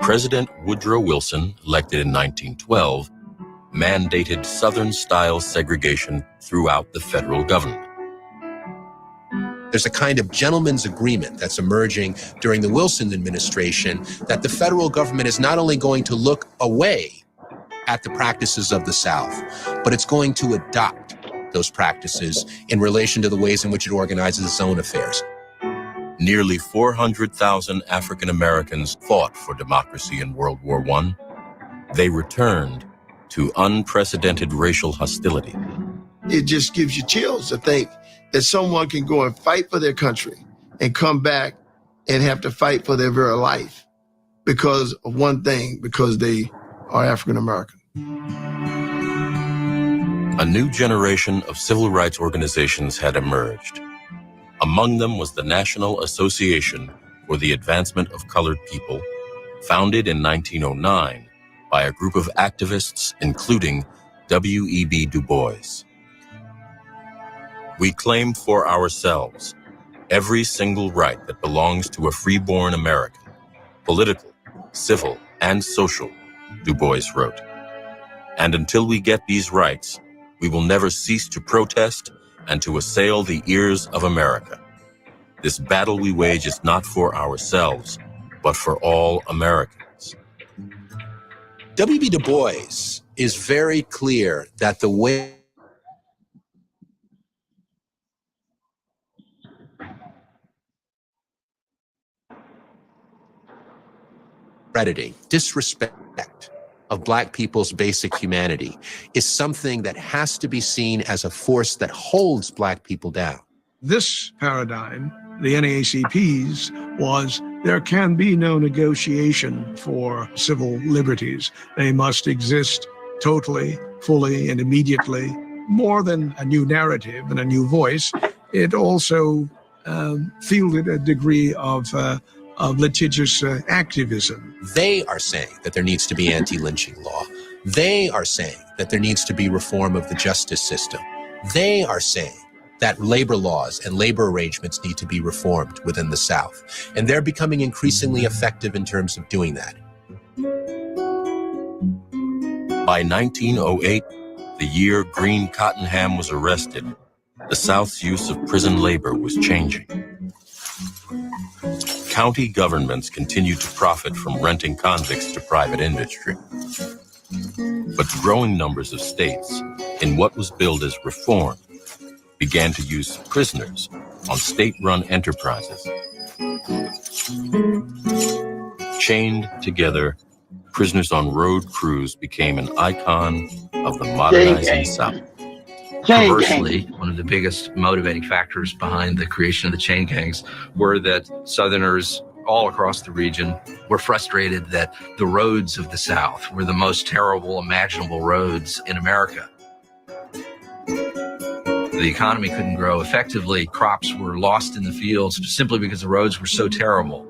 President Woodrow Wilson, elected in 1912, mandated Southern-style segregation throughout the federal government. There's a kind of gentleman's agreement that's emerging during the Wilson administration that the federal government is not only going to look away at the practices of the South, but it's going to adopt those practices in relation to the ways in which it organizes its own affairs. Nearly 400,000 African Americans fought for democracy in World War I. They returned to unprecedented racial hostility. It just gives you chills to think that someone can go and fight for their country and come back and have to fight for their very life because of one thing, because they are African American. A new generation of civil rights organizations had emerged. Among them was the National Association for the Advancement of Colored People, founded in 1909 by a group of activists, including W.E.B. Du Bois. We claim for ourselves every single right that belongs to a freeborn American, political, civil, and social, Du Bois wrote. And until we get these rights, we will never cease to protest and to assail the ears of America. This battle we wage is not for ourselves, but for all Americans. W.B. Du Bois is very clear that the way discrediting, disrespect of Black people's basic humanity is something that has to be seen as a force that holds Black people down. This paradigm, the NAACP's, was there can be no negotiation for civil liberties. They must exist totally, fully, and immediately. More than a new narrative and a new voice, it also fielded a degree of litigious activism. They are saying that there needs to be anti-lynching law. They are saying that there needs to be reform of the justice system. They are saying that labor laws and labor arrangements need to be reformed within the South. And they're becoming increasingly effective in terms of doing that. By 1908, the year Green Cottenham was arrested, the South's use of prison labor was changing. County governments continued to profit from renting convicts to private industry. But growing numbers of states, in what was billed as reform, began to use prisoners on state-run enterprises. Chained together, prisoners on road crews became an icon of the modernizing South. Conversely, one of the biggest motivating factors behind the creation of the chain gangs were that Southerners all across the region were frustrated that the roads of the South were the most terrible imaginable roads in America. The economy couldn't grow effectively. Crops were lost in the fields simply because the roads were so terrible.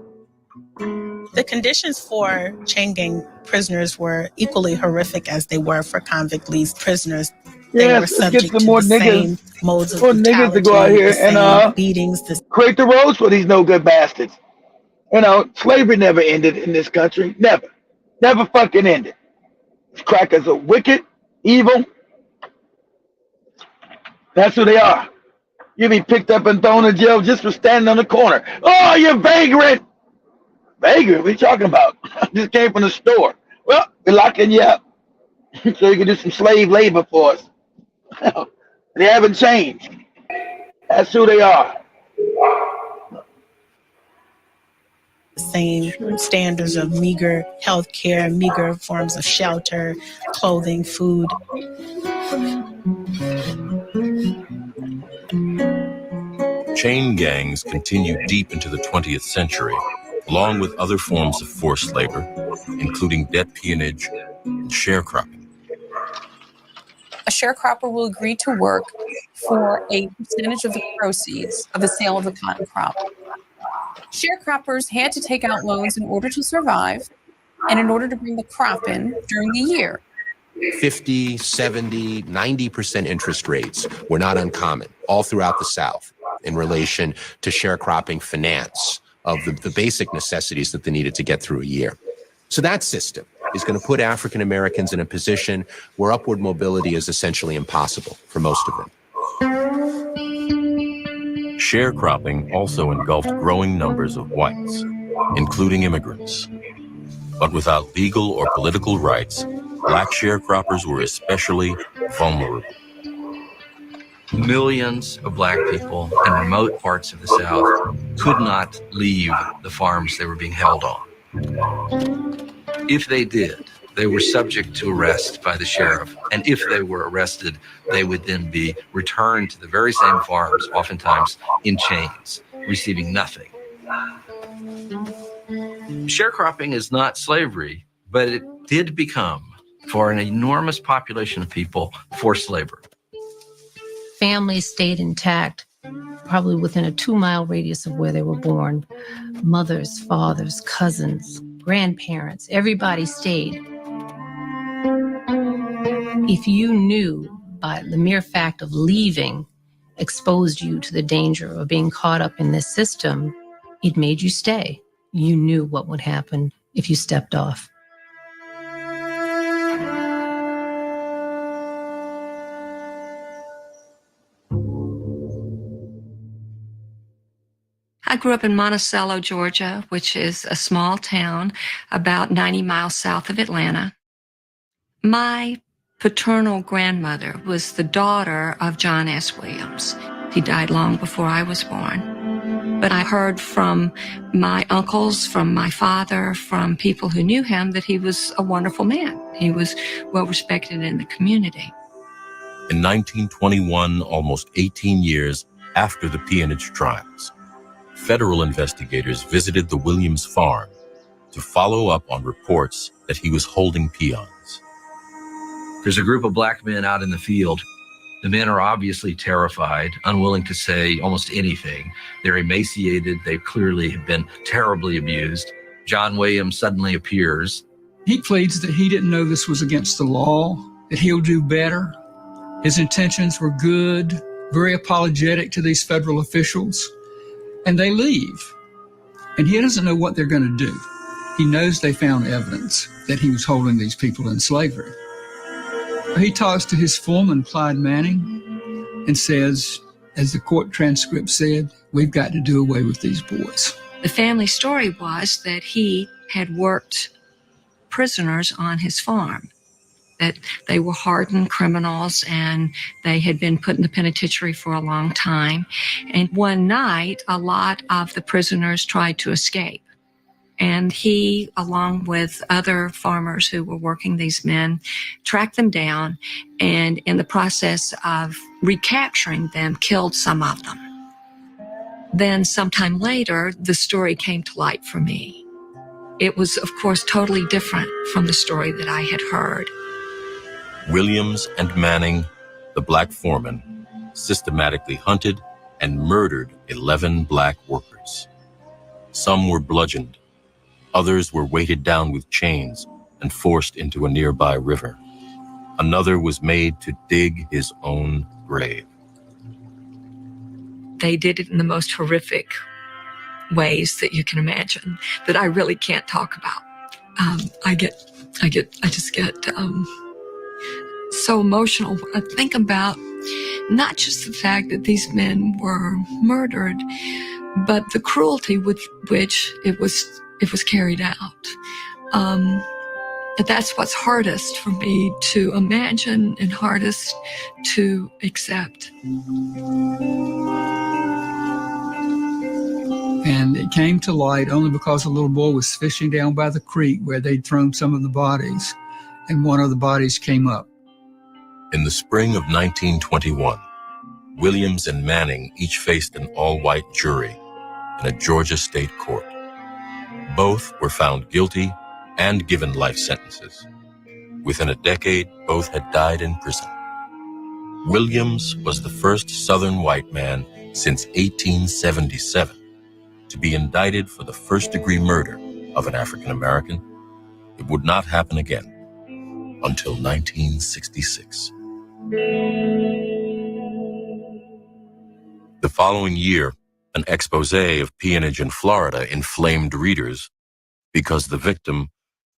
The conditions for chain gang prisoners were equally horrific as they were for convict leased prisoners. They were subject to the same modes of brutality, to go out here the same and beatings, create the roads for these no good bastards. You know, slavery never ended in this country. Never. Never fucking ended. These crackers are wicked, evil. That's who they are. You be picked up and thrown in jail just for standing on the corner. Oh, you're vagrant! Vagrant? What are you talking about? I just came from the store. Well, we're locking you up so you can do some slave labor for us. They haven't changed. That's who they are. the same standards of meager health care, meager forms of shelter, clothing, food. Chain gangs continued deep into the 20th century, along with other forms of forced labor, including debt peonage and sharecropping. A sharecropper will agree to work for a percentage of the proceeds of the sale of the cotton crop. Sharecroppers had to take out loans in order to survive and in order to bring the crop in during the year. 50, 70, 90% interest rates were not uncommon all throughout the South in relation to sharecropping finance of the basic necessities that they needed to get through a year. So that system is going to put African Americans in a position where upward mobility is essentially impossible for most of them. Sharecropping also engulfed growing numbers of whites, including immigrants. But without legal or political rights, Black sharecroppers were especially vulnerable. Millions of Black people in remote parts of the South could not leave the farms they were being held on. If they did, they were subject to arrest by the sheriff. And if they were arrested, they would then be returned to the very same farms, oftentimes in chains, receiving nothing. Sharecropping is not slavery, but it did become, for an enormous population of people, forced labor. Families stayed intact, probably within a 2-mile radius of where they were born. Mothers, fathers, cousins, grandparents, everybody stayed. If you knew by the mere fact of leaving exposed you to the danger of being caught up in this system, it made you stay. You knew what would happen if you stepped off. I grew up in Monticello, Georgia, which is a small town about 90 miles south of Atlanta. My paternal grandmother was the daughter of John S. Williams. He died long before I was born. But I heard from my uncles, from my father, from people who knew him that he was a wonderful man. He was well respected in the community. In 1921, almost 18 years after the peonage trials, federal investigators visited the Williams farm to follow up on reports that he was holding peons. There's a group of black men out in the field. The men are obviously terrified, unwilling to say almost anything. They're emaciated. They clearly have been terribly abused. John Williams suddenly appears. He pleads that he didn't know this was against the law, that he'll do better. His intentions were good, very apologetic to these federal officials, and they leave. And he doesn't know what they're going to do. He knows they found evidence that he was holding these people in slavery. He talks to his foreman, Clyde Manning, and says, as the court transcript said, we've got to do away with these boys. The family story was that he had worked prisoners on his farm, that they were hardened criminals and they had been put in the penitentiary for a long time. And one night, a lot of the prisoners tried to escape. And he, along with other farmers who were working these men, tracked them down and in the process of recapturing them, killed some of them. Then sometime later, the story came to light for me. It was, of course, totally different from the story that I had heard. Williams and Manning, the black foreman, systematically hunted and murdered 11 black workers. Some were bludgeoned. Others were weighted down with chains and forced into a nearby river. Another was made to dig his own grave. They did it in the most horrific ways that you can imagine that I really can't talk about. I just get so emotional when I think about not just the fact that these men were murdered, but the cruelty with which it was carried out. But that's what's hardest for me to imagine and hardest to accept. And it came to light only because a little boy was fishing down by the creek where they'd thrown some of the bodies, and one of the bodies came up. In the spring of 1921, Williams and Manning each faced an all-white jury in a Georgia state court. Both were found guilty and given life sentences. Within a decade, both had died in prison. Williams was the first Southern white man since 1877 to be indicted for the first-degree murder of an African American. It would not happen again until 1966. The following year, an expose of peonage in Florida inflamed readers because the victim,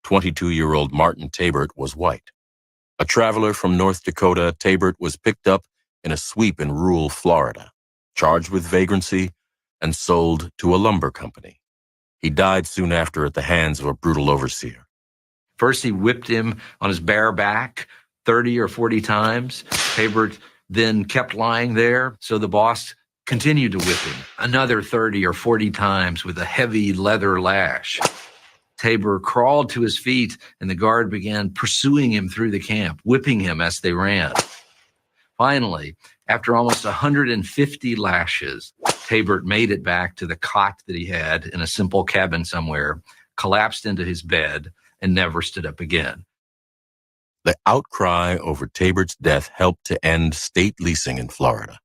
22-year-old Martin Tabert, was white. A traveler from North Dakota, Tabert was picked up in a sweep in rural Florida, charged with vagrancy, and sold to a lumber company. He died soon after at the hands of a brutal overseer. First, he whipped him on his bare back 30 or 40 times. Tabert then kept lying there, so the boss continued to whip him another 30 or 40 times with a heavy leather lash. Tabor crawled to his feet, and the guard began pursuing him through the camp, whipping him as they ran. Finally, after almost 150 lashes, Tabert made it back to the cot that he had in a simple cabin somewhere, collapsed into his bed, and never stood up again. The outcry over Tabert's death helped to end state leasing in Florida.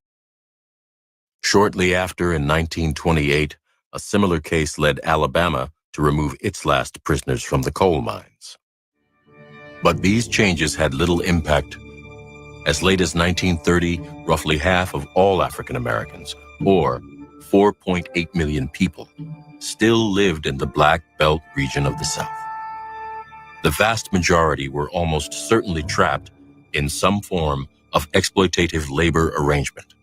Shortly after, in 1928, a similar case led Alabama to remove its last prisoners from the coal mines. But these changes had little impact. As late as 1930, roughly half of all African Americans, or 4.8 million people, still lived in the Black Belt region of the South. The vast majority were almost certainly trapped in some form of exploitative labor arrangement.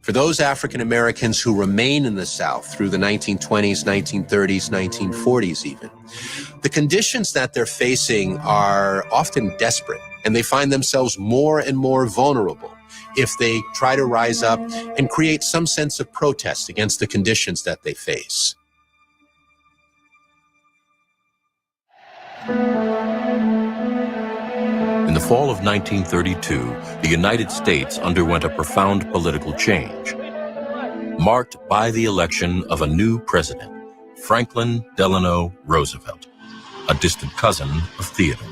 For those African Americans who remain in the South through the 1920s, 1930s, 1940s even, the conditions that they're facing are often desperate, and they find themselves more and more vulnerable if they try to rise up and create some sense of protest against the conditions that they face. In the fall of 1932, the United States underwent a profound political change, marked by the election of a new president, Franklin Delano Roosevelt, a distant cousin of Theodore.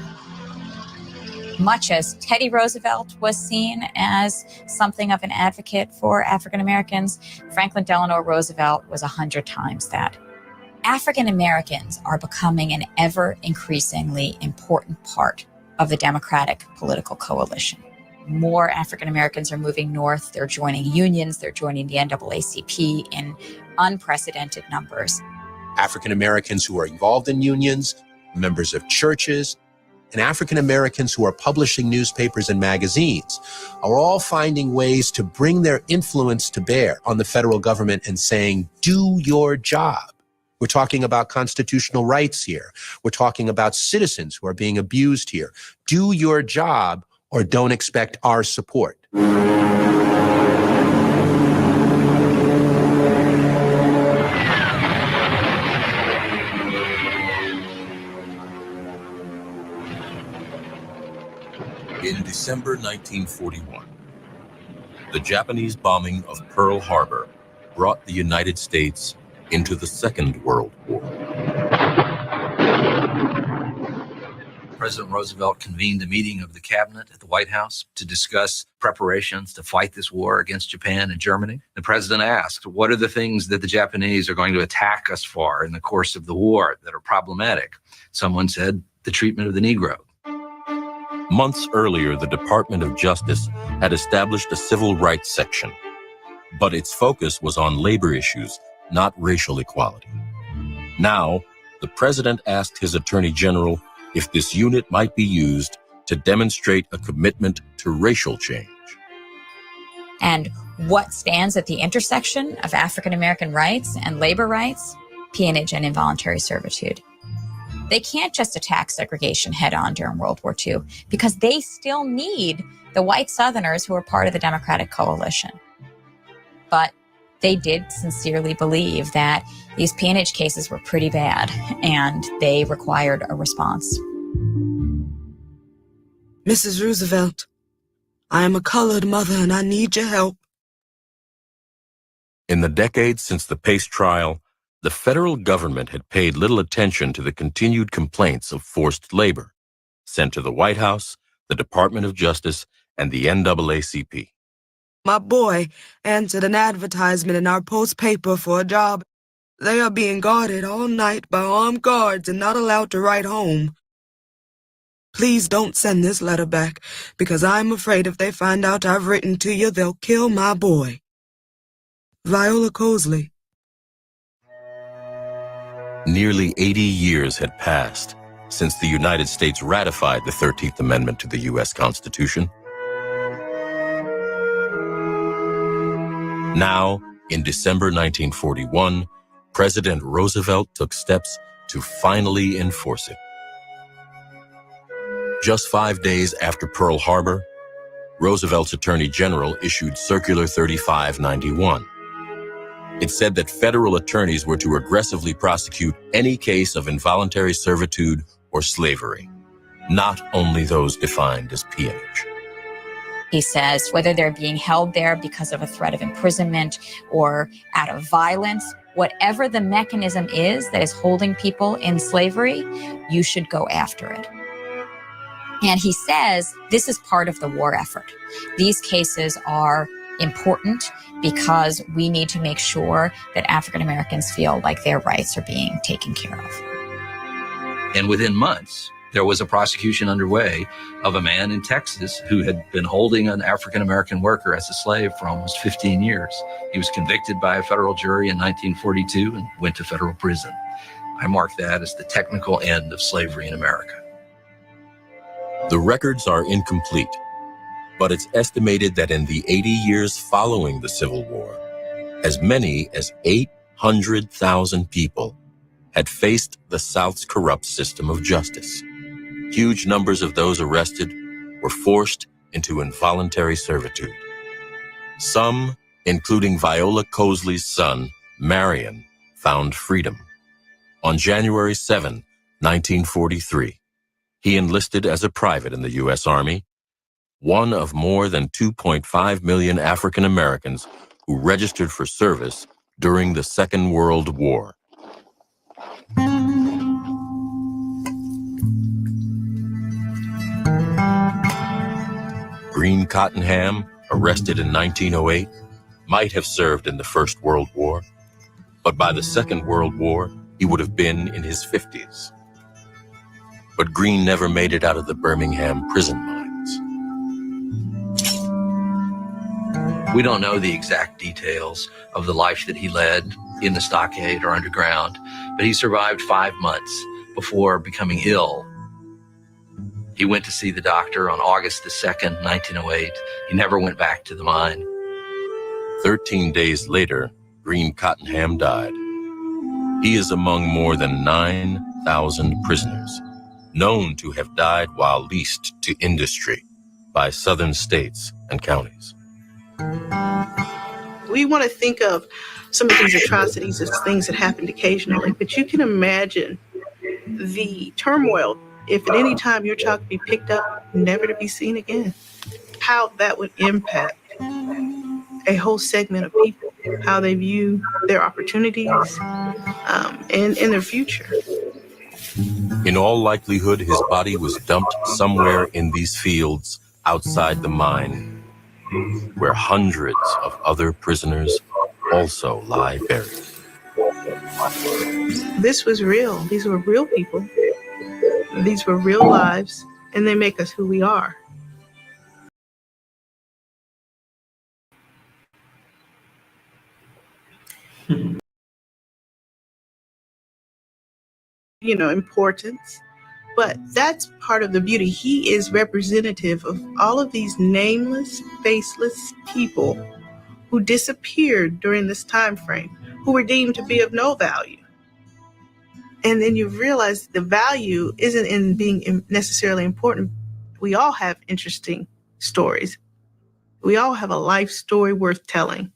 Much as Teddy Roosevelt was seen as something of an advocate for African Americans, Franklin Delano Roosevelt was 100 times that. African Americans are becoming an ever increasingly important part of the Democratic political coalition. More African Americans are moving north. They're joining unions. They're joining the NAACP in unprecedented numbers. African Americans who are involved in unions, members of churches, and African Americans who are publishing newspapers and magazines are all finding ways to bring their influence to bear on the federal government and saying, do your job. We're talking about constitutional rights here. We're talking about citizens who are being abused here. Do your job or don't expect our support. In December 1941, the Japanese bombing of Pearl Harbor brought the United States into the Second World War. President Roosevelt convened a meeting of the cabinet at the White House to discuss preparations to fight this war against Japan and Germany. The president asked, what are the things that the Japanese are going to attack us for in the course of the war that are problematic? Someone said, the treatment of the Negro. Months earlier, the Department of Justice had established a civil rights section, but its focus was on labor issues, not racial equality. Now, the president asked his attorney general if this unit might be used to demonstrate a commitment to racial change. And what stands at the intersection of African American rights and labor rights? Peonage and involuntary servitude. They can't just attack segregation head-on during World War II because they still need the white Southerners who are part of the Democratic coalition. But they did sincerely believe that these peonage cases were pretty bad and they required a response. Mrs. Roosevelt, I am a colored mother and I need your help. In the decades since the Pace trial, the federal government had paid little attention to the continued complaints of forced labor sent to the White House, the Department of Justice, and the NAACP. My boy answered an advertisement in our Post paper for a job. They are being guarded all night by armed guards and not allowed to write home. Please don't send this letter back, because I'm afraid if they find out I've written to you, they'll kill my boy. Viola Cosley. Nearly 80 years had passed since the United States ratified the 13th Amendment to the U.S. Constitution. Now, in December 1941, President Roosevelt took steps to finally enforce it. Just 5 days after Pearl Harbor, Roosevelt's Attorney General issued Circular 3591. It said that federal attorneys were to aggressively prosecute any case of involuntary servitude or slavery, not only those defined as peonage. He says whether they're being held there because of a threat of imprisonment or out of violence, whatever the mechanism is that is holding people in slavery, you should go after it. And he says this is part of the war effort. These cases are important because we need to make sure that African Americans feel like their rights are being taken care of. And within months, there was a prosecution underway of a man in Texas who had been holding an African-American worker as a slave for almost 15 years. He was convicted by a federal jury in 1942 and went to federal prison. I mark that as the technical end of slavery in America. The records are incomplete, but it's estimated that in the 80 years following the Civil War, as many as 800,000 people had faced the South's corrupt system of justice. Huge numbers of those arrested were forced into involuntary servitude. Some, including Viola Cosley's son, Marion, found freedom. On January 7, 1943, he enlisted as a private in the U.S. Army, one of more than 2.5 million African Americans who registered for service during the Second World War. Green Cottenham, arrested in 1908, might have served in the First World War, but by the Second World War, he would have been in his 50s. But Green never made it out of the Birmingham prison mines. We don't know the exact details of the life that he led in the stockade or underground, but he survived 5 months before becoming ill. He went to see the doctor on August the 2nd, 1908. He never went back to the mine. 13 days later, Green Cottenham died. He is among more than 9,000 prisoners known to have died while leased to industry by southern states and counties. We want to think of some of these atrocities as things that happened occasionally, but you can imagine the turmoil if at any time your child could be picked up, never to be seen again, how that would impact a whole segment of people, how they view their opportunities and their future. In all likelihood, his body was dumped somewhere in these fields outside the mine, where hundreds of other prisoners also lie buried. This was real. These were real people. These were real lives, and they make us who we are. Importance. But that's part of the beauty. He is representative of all of these nameless, faceless people who disappeared during this time frame, who were deemed to be of no value. And then you realize the value isn't in being necessarily important. We all have interesting stories. We all have a life story worth telling.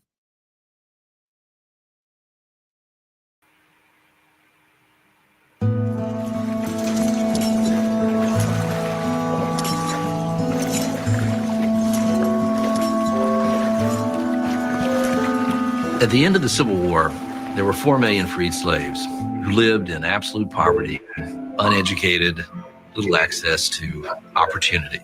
At the end of the Civil War, there were 4 million freed slaves who lived in absolute poverty, uneducated, little access to opportunity.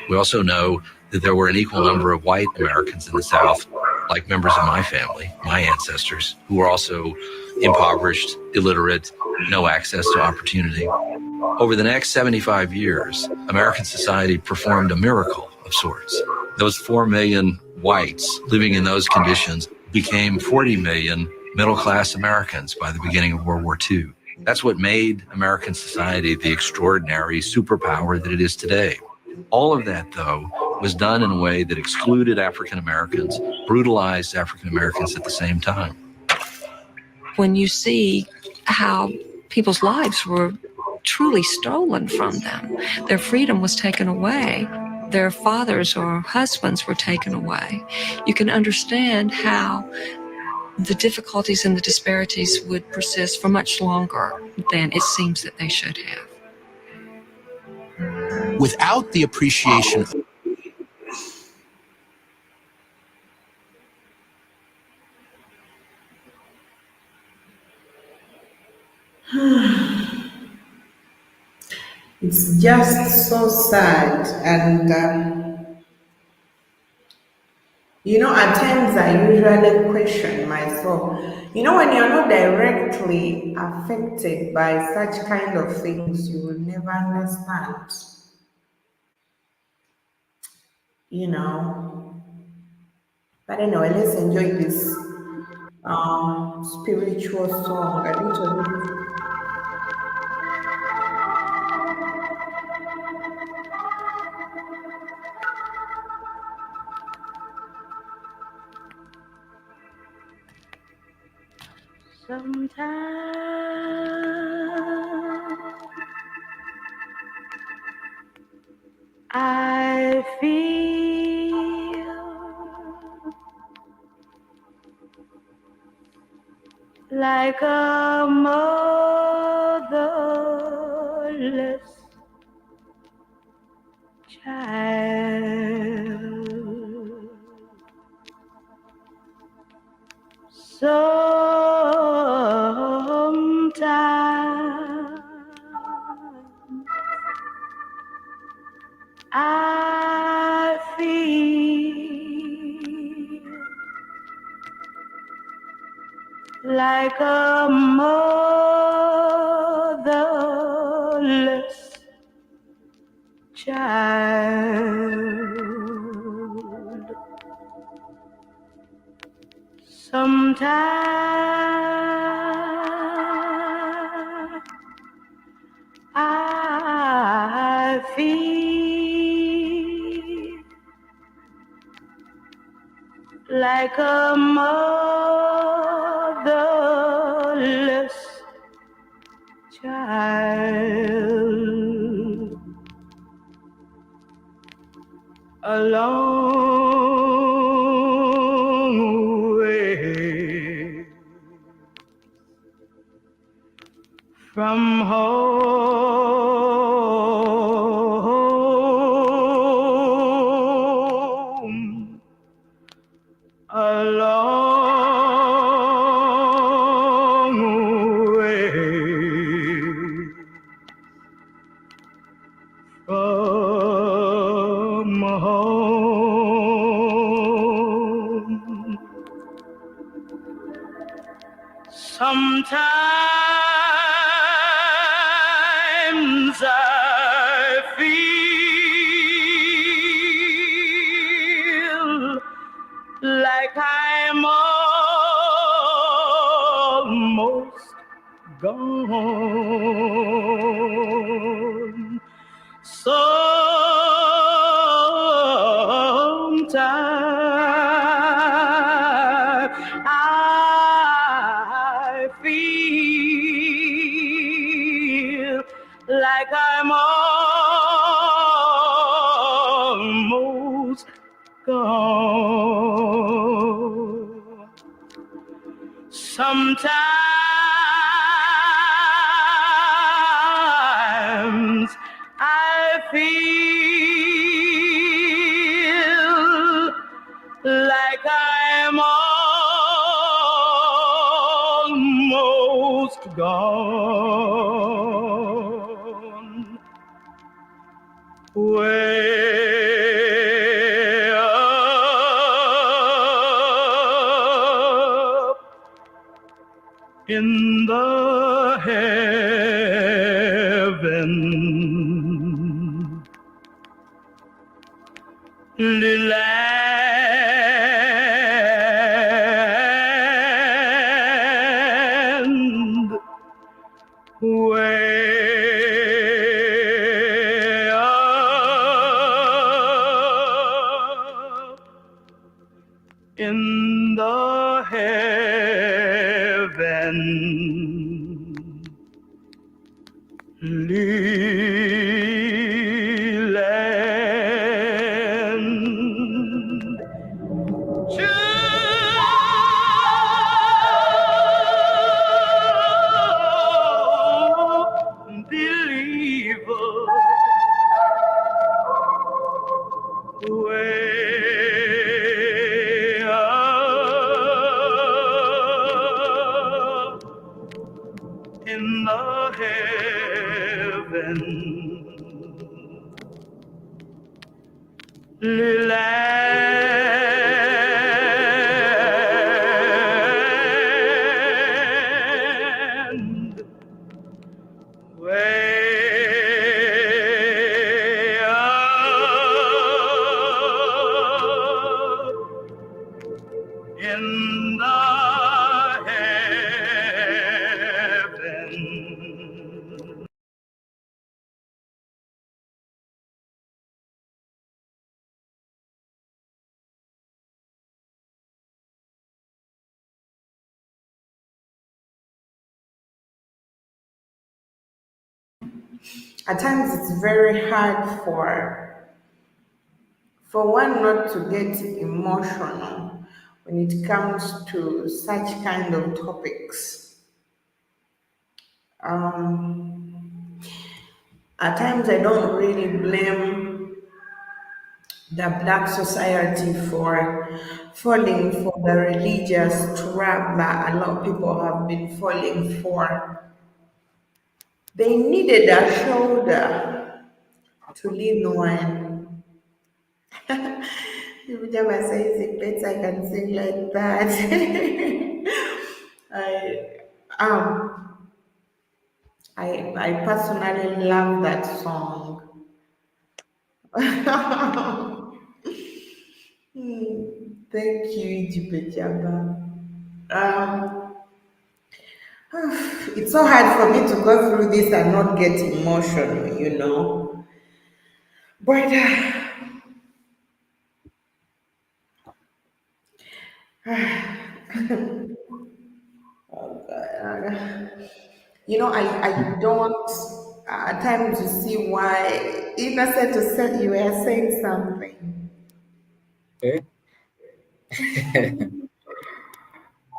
We also know that there were an equal number of white Americans in the South, like members of my family, my ancestors, who were also impoverished, illiterate, no access to opportunity. Over the next 75 years, American society performed a miracle of sorts. Those 4 million whites living in those conditions became 40 million middle-class Americans by the beginning of World War II. That's what made American society the extraordinary superpower that it is today. All of that, though, was done in a way that excluded African Americans, brutalized African Americans at the same time. When you see how people's lives were truly stolen from them, their freedom was taken away, their fathers or husbands were taken away, you can understand how the difficulties and the disparities would persist for much longer than it seems that they should have. Without the appreciation It's just so sad. And, at times I usually question myself. When you're not directly affected by such kind of things, you will never understand. But anyway, let's enjoy this spiritual song. A little bit. Sometimes I feel like a motherless child. Sometimes I feel like a motherless child. Sometimes I feel like a motherless child, a long way from home, a long way from home. Sometimes I feel like I'm almost gone. Sometimes I feel like I'm almost gone. Sometimes I feel like I'm almost gone. Way up in the heaven, land, way up in the heaven, land. Believer, way up in the heaven, land, way up in the heaven. At times it's very hard for one not to get emotional when it comes to such kind of topics. At times, I don't really blame the Black society for falling for the religious trap that a lot of people have been falling for. They needed a shoulder to lean on. If Jama says it better, I can sing like that. I um I personally love that song. Thank you, Jibejaba. Um, it's so hard for me to go through this and not get emotional, you know. But you know, I don't at times you see why Innocent said you were saying something. Okay.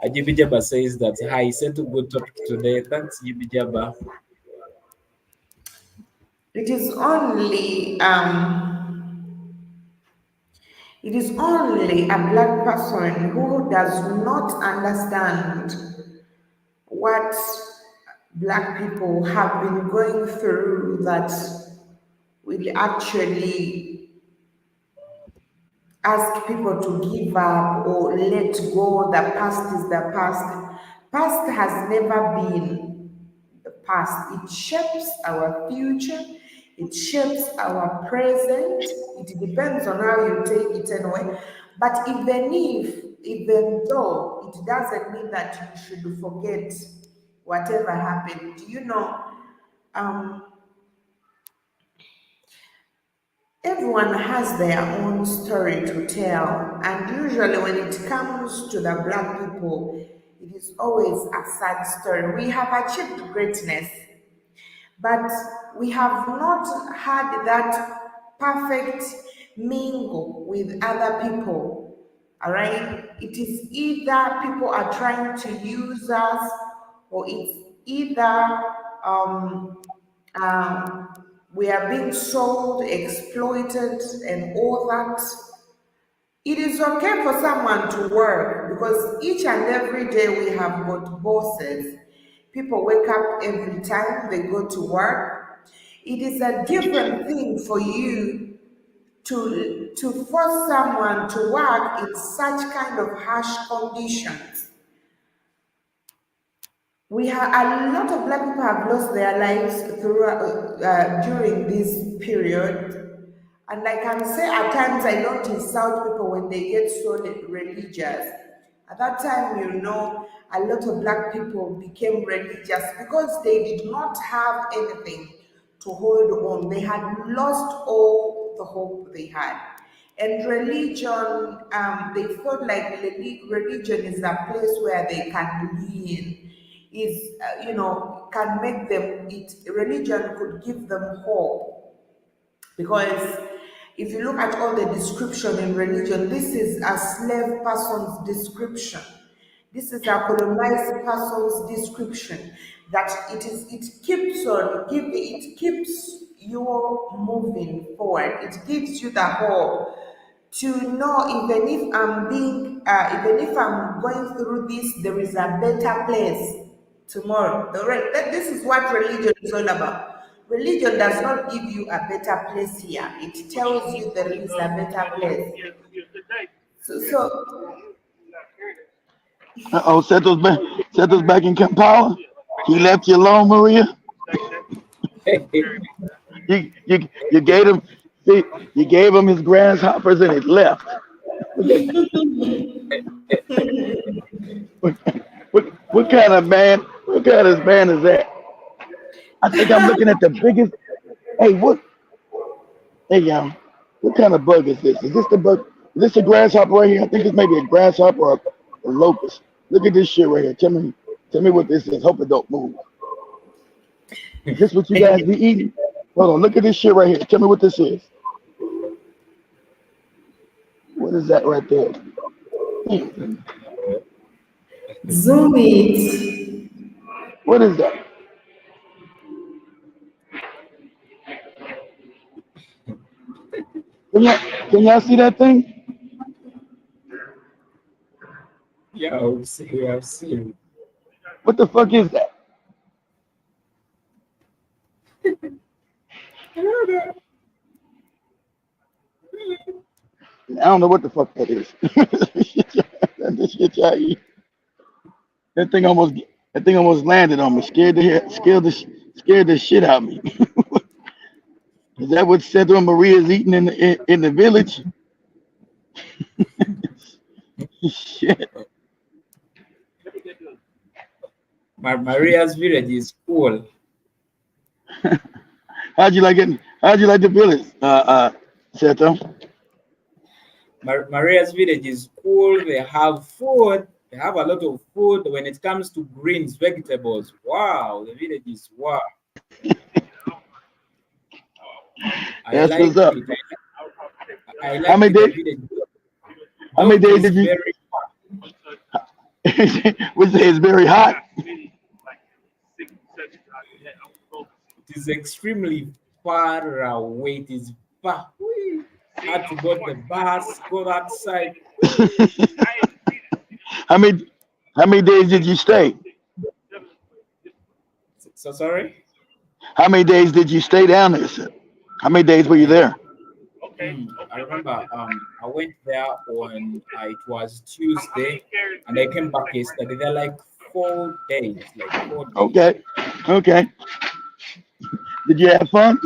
Ajibijaba says that, hi, set a good topic today. Thanks, Jibijaba. It is only a black person who does not understand what black people have been going through that will actually ask people to give up or let go. The past is the past. Past has never been the past. It shapes our future. It shapes our present. It depends on how you take it anyway. But even though it doesn't mean that you should forget whatever happened. You know, um, everyone has their own story to tell, and usually when it comes to the black people, it is always a sad story. We have achieved greatness, but we have not had that perfect mingle with other people. All right, it is either people are trying to use us, or it's either we are being sold, exploited, and all that. It is okay for someone to work because each and every day we have got bosses. People wake up every time they go to work. It is a different thing for you to force someone to work in such kind of harsh conditions. We have a lot of black people have lost their lives during this period, and I can say at times I don't insult people when they get so religious. At that time, you know, a lot of black people became religious because they did not have anything to hold on. They had lost all the hope they had. And religion, they felt like religion is a place where they can lean, can make them, religion could give them hope. Because if you look at all the description in religion, this is a slave person's description. This is a colonized person's description. That it keeps you moving forward. It gives you the hope to know even if I'm going through this, there is a better place tomorrow. This is what religion is all about. Religion does not give you a better place here. It tells you there is a better place. So Uh-oh, Seto's back in Kampala. He left you alone, Maria. You gave him you gave him his grasshoppers and it left. What kind of man? What kind of man is that? I think I'm looking at the biggest. Hey, what? Hey, y'all. What kind of bug is this? Is this the bug? Is this a grasshopper right here? I think it's maybe a grasshopper or a locust. Look at this shit right here. Tell me what this is. Hope it don't move. Is this what you guys be eating? Hold on. Look at this shit right here. Tell me what this is. What is that right there? Zoom it. What is that? Can y'all see that thing? Yeah, I've seen. I've seen. What the fuck is that? I don't know what the fuck that is. That shit y'all eat. That thing almost that thing almost landed on me. Scared the shit out of me. Is that what Sandra Maria's eating in the village? Shit. Maria's village is cool. How'd you like it? How'd you like the village, Seto? Maria's village is cool. They have food. They have a lot of food when it comes to greens, vegetables. Wow, the village is wow. I That's like what's up. it. I How like many the days? village. How many Though days it is did you? very Would say it's very hot. It is extremely far away. It is far. Whee! Had to go to the bus, go outside. How many days did you stay? So sorry? How many days did you stay down there, sir? How many days were you there? I remember I went there on it was Tuesday and I came back yesterday. They're like 4 days, like 4 days. Okay. Okay. Did you have fun?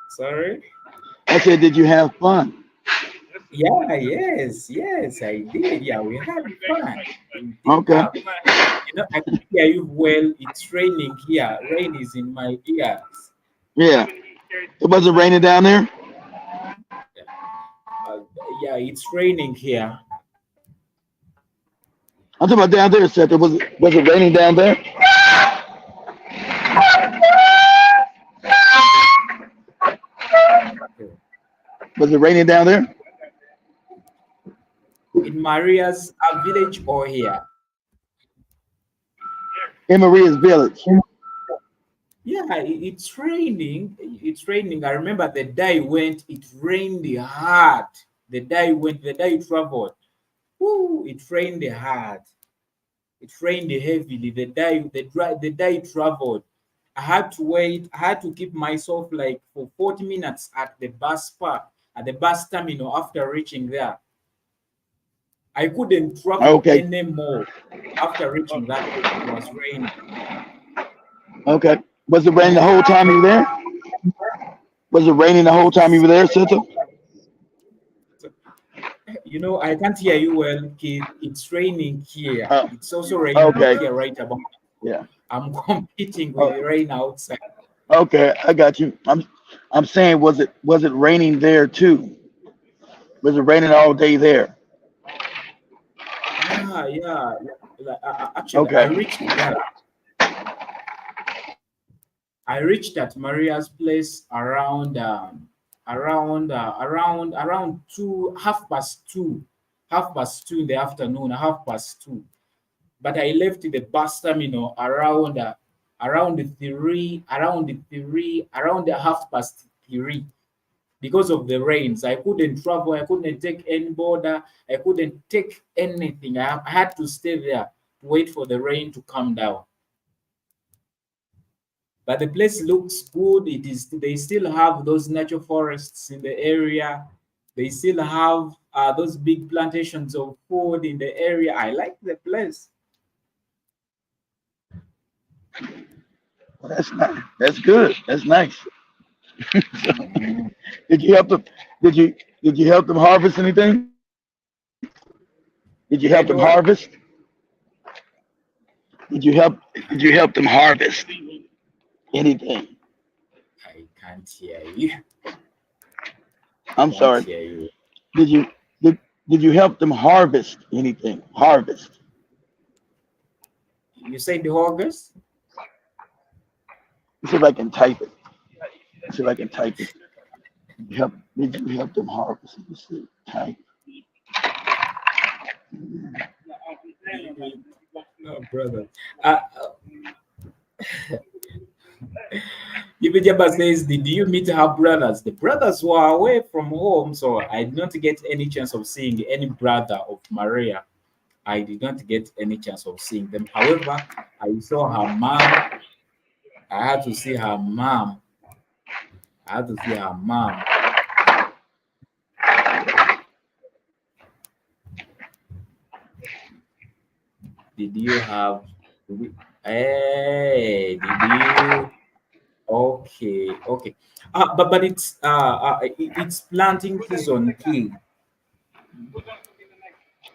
Sorry? I said, did you have fun? Yeah, yes, I did. Yeah, we had fun. Okay. I can hear you well. It's raining here. Rain is in my ears. Yeah. It wasn't raining down there? Yeah, it's raining here. I'm talking about down there, Seth. Was it raining down there? Was it raining down there? In Maria's village or here? In Maria's village. Yeah, it's raining. It's raining. I remember the day I went, it rained hard. The day I went, the day I traveled. Woo, it rained hard. It rained heavily. The day I traveled. I had to wait. I had to keep myself like for 40 minutes at the bus park, at the bus terminal after reaching there. I couldn't travel anymore after reaching that place. It was raining. Okay. Was it raining the whole time you were there? Was it raining the whole time you were there, Santa? I can't hear you well, kid. It's raining here. It's also raining here right about now. Yeah. I'm competing with the rain outside. Okay, I got you. I'm saying, was it raining there too? Was it raining all day there? Yeah. Actually, I reached at Maria's place around 2:30 in the afternoon, 2:30. But I left the bus terminal around 3:30 because of the rains. I couldn't travel. I couldn't take any border. I couldn't take anything. I had to stay there to wait for the rain to come down. But the place looks good. They still have those natural forests in the area. They still have those big plantations of food in the area. I like the place. Well, that's nice. That's good. That's nice. Did you help them? Did you help them harvest anything? Did you help them harvest? Did you help them harvest anything? I can't hear you. I'm sorry. Hear you. Did you help them harvest anything? Harvest. You say the August? Let's see if I can type it. Let's see if I can type it. Did you help them harvest? Let me see. Type. No, brother. Ibijaba says, did you meet her brothers? The brothers were away from home, so I did not get any chance of seeing any brother of Maria. I did not get any chance of seeing them. However, I saw her mom. I had to see her mom. I had to see her mom. Did you have? Hey, did you? Okay, okay. But it's planting season key,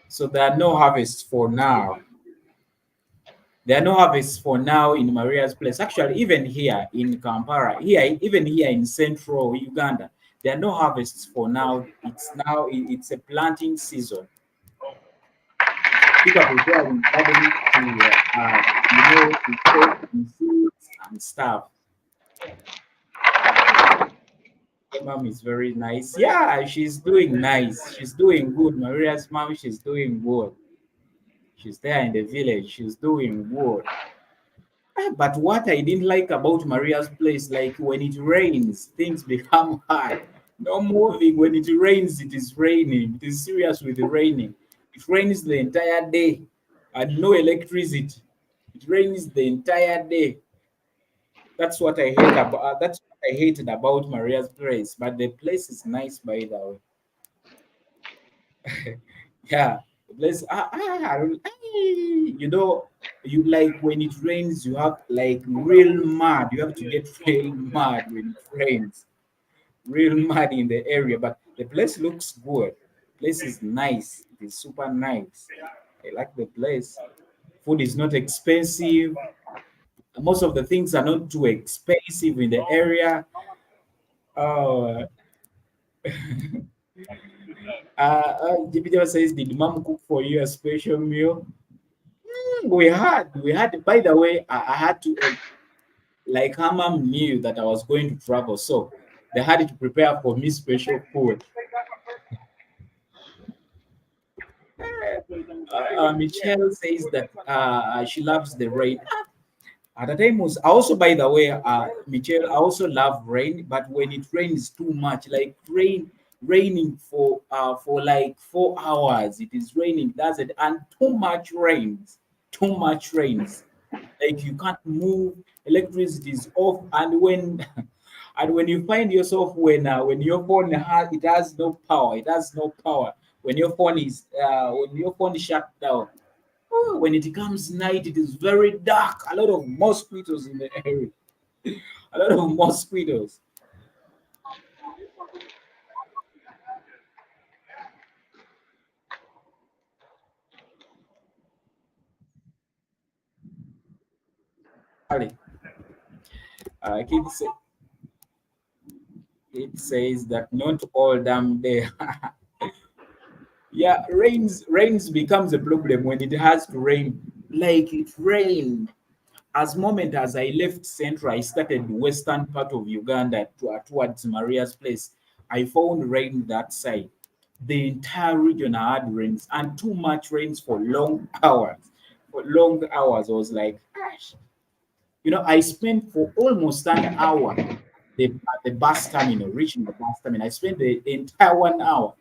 so there are no harvests for now. There are no harvests for now in Maria's place. Actually, even here in Kampala, even here in central Uganda, there are no harvests for now. It's a planting season. People are preparing gardening to, to take the seeds and stuff. My mom is very nice. Yeah, she's doing nice. She's doing good. Maria's mom, she's doing good. She's there in the village. She's doing good. But what I didn't like about Maria's place, like when it rains, things become hard. No moving. When it rains, it is raining. It is serious with the raining. It rains the entire day and no electricity. It rains the entire day. That's what I hate about. That's what I hated about Maria's place. But the place is nice, by the way. Yeah, the place. You like when it rains, you have like real mud. You have to get real mud when it rains. Real mud in the area, but the place looks good. Place is nice. It is super nice. I like the place. Food is not expensive. Most of the things are not too expensive in the area. Oh, Jupiter says, did mom cook for you a special meal? We had. By the way, I had to, like, her mom knew that I was going to travel, so they had to prepare for me special food. Michelle says that she loves the rain. At the time was also, by the way, Michelle, I also love rain, but when it rains too much, like raining for like 4 hours, it is raining, does it? And too much rains. Like you can't move, electricity is off, and when and when you find yourself when your phone has no power, it has no power. When your phone is shut down, oh, when it comes night, it is very dark. A lot of mosquitoes in the area. A lot of mosquitoes. Ali, kids, it says that not all damn day. Yeah, rains becomes a problem when it has to rain. Like it rained. As moment as I left Central, I started the western part of Uganda towards Maria's place. I found rain that side. The entire region had rains and too much rains for long hours. For long hours, I was like, gosh. I spent for almost an hour at the bus terminal, reaching the bus terminal. I spent the entire 1 hour.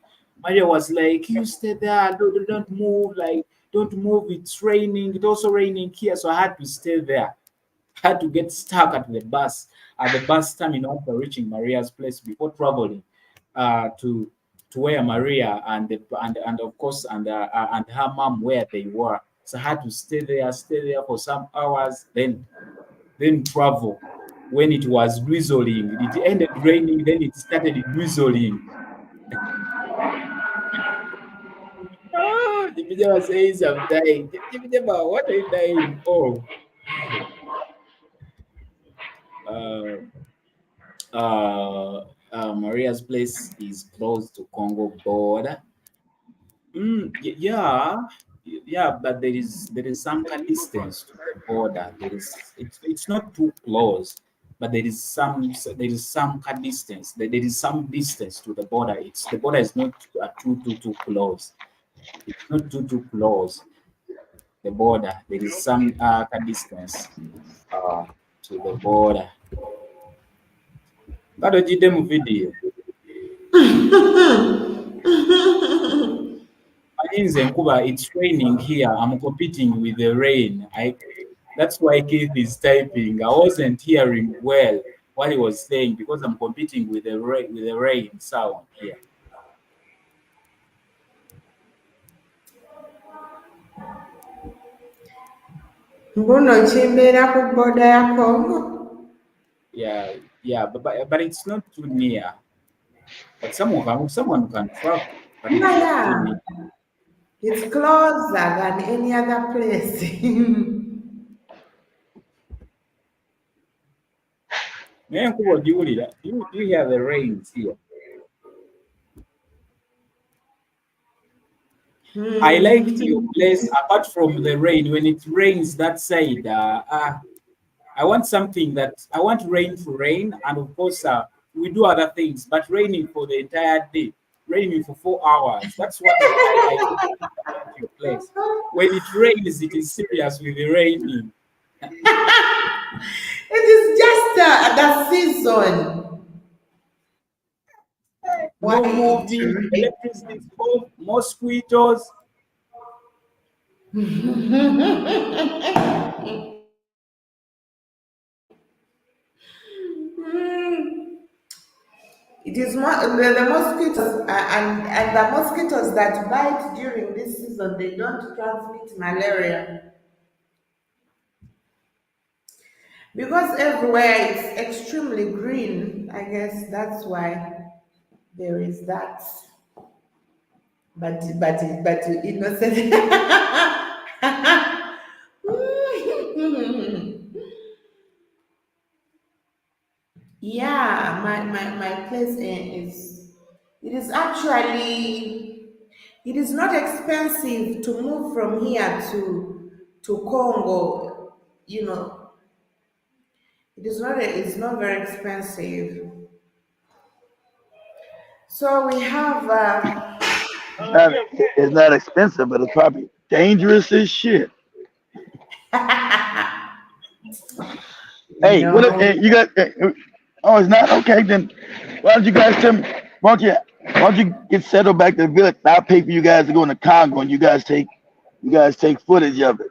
Maria was like, you stay there, don't move, like, don't move, it's raining, it's also raining here. So I had to stay there. I had to get stuck at the bus terminal after reaching Maria's place before traveling to where Maria and of course and her mom where they were. So I had to stay there for some hours, then travel. When it was drizzling, it ended raining, then it started drizzling. The video says I'm dying. What are you dying for? Uh, Maria's place is close to Congo border. Yeah, but there is some kind of distance to the border. It's not too close, but there is some kind of distance. There is some distance to the border. The border is not too close. It's not too close. The border, there is some kind of distance uh, to the border. Kadojide mu video. Ayinze nkuba, it's raining here. I'm competing with the rain. That's why Keith is typing. I wasn't hearing well what he was saying because I'm competing with the rain sound here. Mbuno chimbeera ku boda ya Congo. Yeah, but it's not too near. But someone can travel, but it's not too Yeah, near. it's closer than any other place. Man, Kuba, do you hear the rains here? I liked your place apart from the rain. When it rains that side, I want I want rain to rain, and of course, we do other things, but raining for the entire day, raining for 4 hours. That's what I think about your place. When it rains, it is serious with the raining. It is just the season. No moving, electricity is off, mosquitoes. It is the mosquitoes and the mosquitoes that bite during this season. They don't transmit malaria because everywhere is extremely green. I guess that's why there is that. But innocent. Yeah, my place is it is actually it is not expensive to move from here to Congo. You know, it's not very expensive. So we have It's not expensive, but it's probably dangerous as shit. Hey, what? no. You got? Oh, it's not okay. Then why don't you guys tell me? Why don't you get settled back to the village? I'll pay for you guys to go in the Congo, and you guys take footage of it.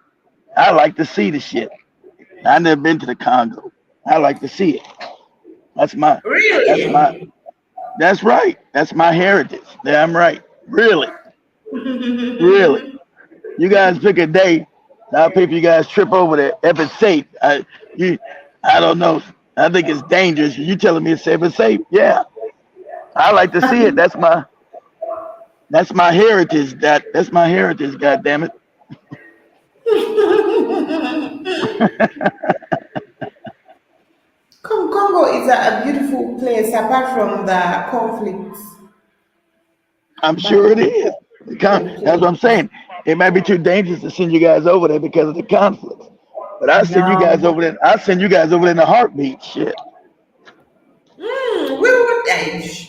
I like to see the shit. I never been to the Congo. I like to see it. That's my. That's Really? my. That's right. That's my heritage. Damn right. Really, really. You guys pick a day. I'll pay for you guys trip over there if it's safe. I don't know. I think it's dangerous. You telling me it's safe and safe? Yeah. I like to see it. That's my heritage. That's my heritage. God damn it. Congo is a beautiful place apart from the conflicts. I'm But sure it it's is. a beautiful That's what I'm place. saying. It might be too dangerous to send you guys over there because of the conflicts. But I send you guys No. over there. I send you guys over there in a heartbeat. Shit. We would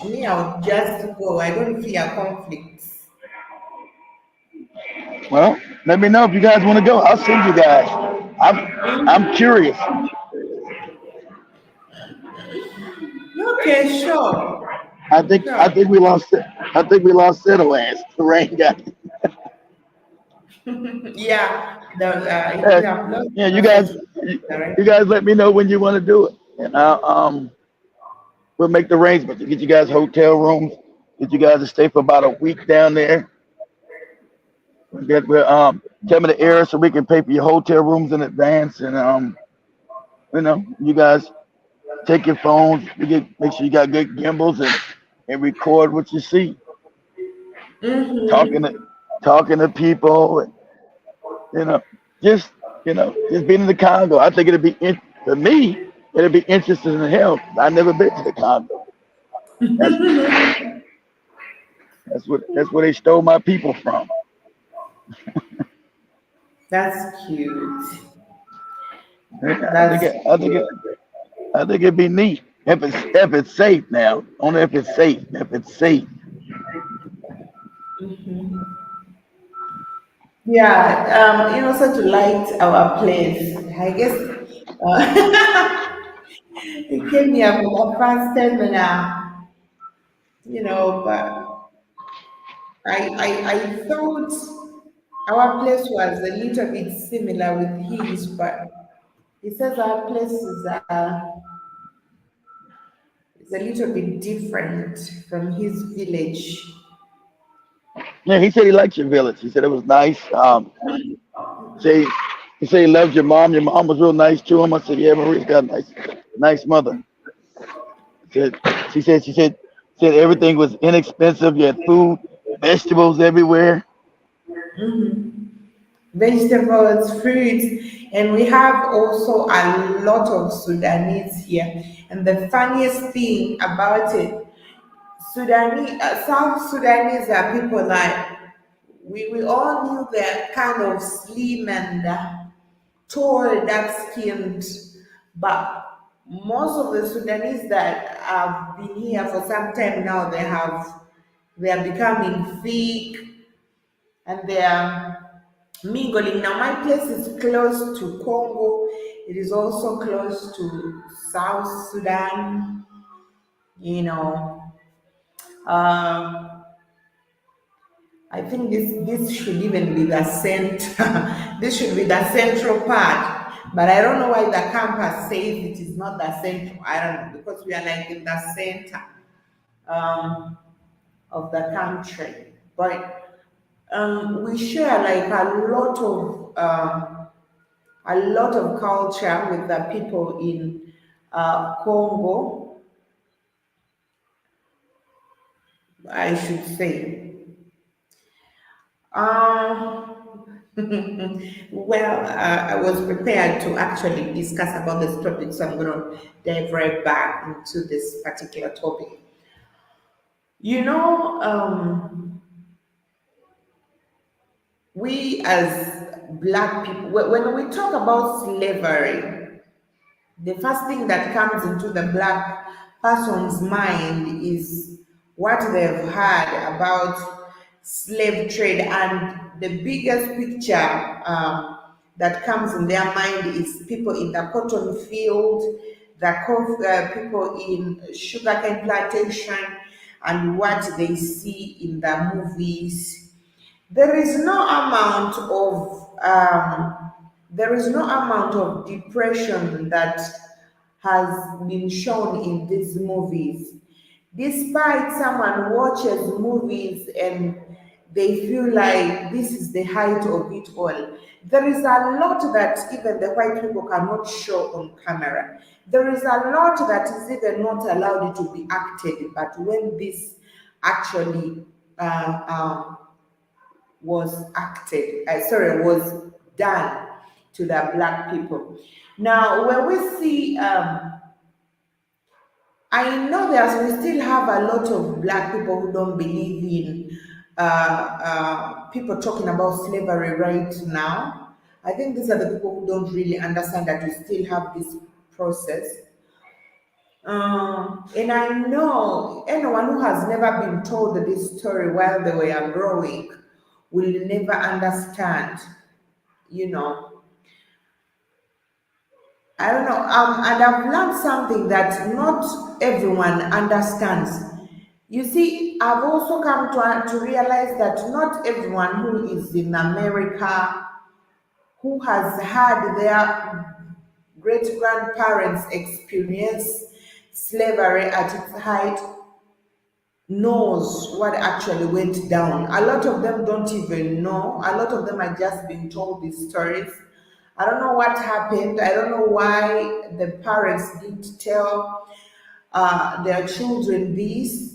me, I would just go. I don't fear conflicts. Well, let me know if you guys want to go. I'll send you guys. I'm curious. Okay, sure. I Sure. think we lost Settle ass. The rain got. Yeah, we Uh, have lost yeah, process. you guys let me know when you want to do it, and we'll make the arrangements to get you guys hotel rooms, get you guys to stay for about a week down there. Tell me the area so we can pay for your hotel rooms in advance, and you guys take your phones. Make sure you got good gimbals and record what you see, talking Mm-hmm. to talking to people, and you know, just just being in the Congo. I think for me. It'll be interesting as hell. I never been to the Congo. That's that's where they stole my people from. That's cute. I think That's it, I think it, I think it'd be neat if it's safe now. Only if it's safe. If it's safe. yeah. So to light our place, I guess. Uh, He came here for the first seminar, but I thought our place was a little bit similar with his, but he says our place is a little bit different from his village. Yeah, he said he liked your village. He said it was nice. Say he said he loved your mom. Your mom was real nice to him. I said, yeah, Marie's got a nice mother. Said she said everything was inexpensive. You had food, vegetables everywhere. Vegetables, fruits, and we have also a lot of Sudanese here. And the funniest thing about it, South Sudanese are people like we all knew they're kind of slim and tall, dark skinned, but most of the Sudanese that have been here for some time now, they are becoming thick and they are mingling. Now, my place is close to Congo. It is also close to South Sudan. You know, um, I think this should even be the center. This should be the central part. But I don't know why the campus says it is not the central. I don't know, because we are like in the center um, of the country. But we share like a lot of culture with the people in Congo, I should say. I was prepared to actually discuss about this topic, so I'm going to dive right back into this particular topic. You know, we as Black people, when we talk about slavery, the first thing that comes into the Black person's mind is what they've heard about slave trade, and the biggest picture that comes in their mind is people in the cotton field, people in sugarcane plantation, and what they see in the movies. There is no amount of depression that has been shown in these movies. Despite someone watches movies and they feel like this is the height of it all, there is a lot that even the white people cannot show on camera. There is a lot that is even not allowed to be acted, but when this actually was done to the Black people. Now, when we see, I know we still have a lot of Black people who don't believe in people talking about slavery right now. I think these are the people who don't really understand that we still have this process. And I know anyone who has never been told this story while they were growing will never understand, you know. I don't know. And I've learned something that not everyone understands. You see, I've also come to realize that not everyone who is in America, who has had their great grandparents experience slavery at its height, knows what actually went down. A lot of them don't even know. A lot of them are just being told these stories. I don't know what happened. I don't know why the parents didn't tell their children this.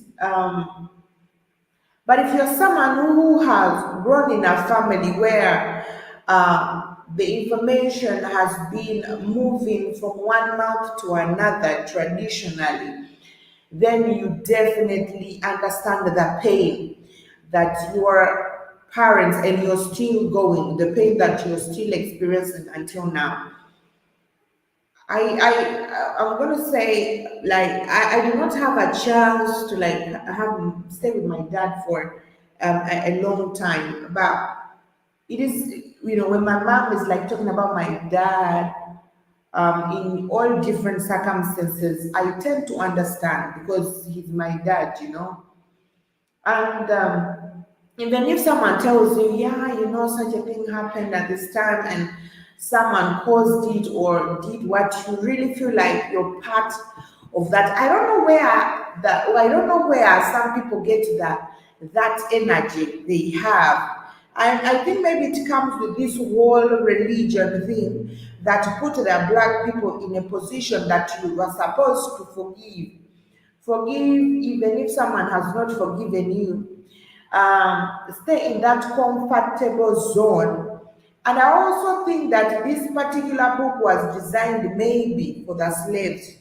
But if you're someone who has grown in a family where the information has been moving from one mouth to another traditionally, then you definitely understand the pain that your parents and you're still going, the pain that you're still experiencing until now. I'm gonna say, like, I do not have a chance to like have stay with my dad for a long time, but it is, when my mom is like talking about my dad, in all different circumstances, I tend to understand because he's my dad, you know. And even if someone tells you, yeah, you know, such a thing happened at this time and someone caused it or did what, you really feel like you're part of that. I don't know where some people get that energy they have. I think maybe it comes with this whole religion thing that put the black people in a position that you are supposed to forgive. Forgive even if someone has not forgiven you. Stay in that comfortable zone. And I also think that this particular book was designed maybe for the slaves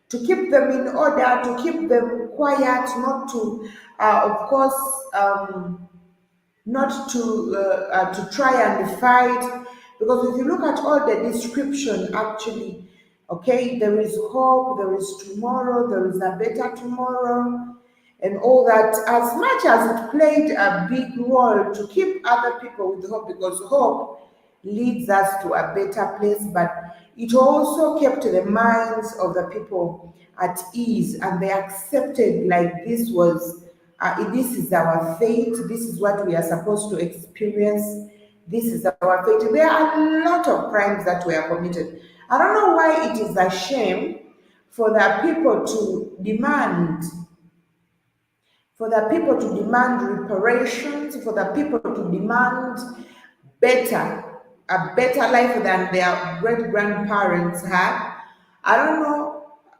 to keep them in order, to keep them quiet, not to, of course, not to try and fight. Because if you look at all the description, actually, okay, there is hope, there is tomorrow, there is a better tomorrow, and all that. As much as it played a big role to keep other people with hope, because hope leads us to a better place, but it also kept the minds of the people at ease, and they accepted like this was this is our fate, this is what we are supposed to experience, this is our fate. There are a lot of crimes that were committed. I don't know why it is a shame for the people to demand reparations, for the people to demand a better life than their great grandparents had. I don't know,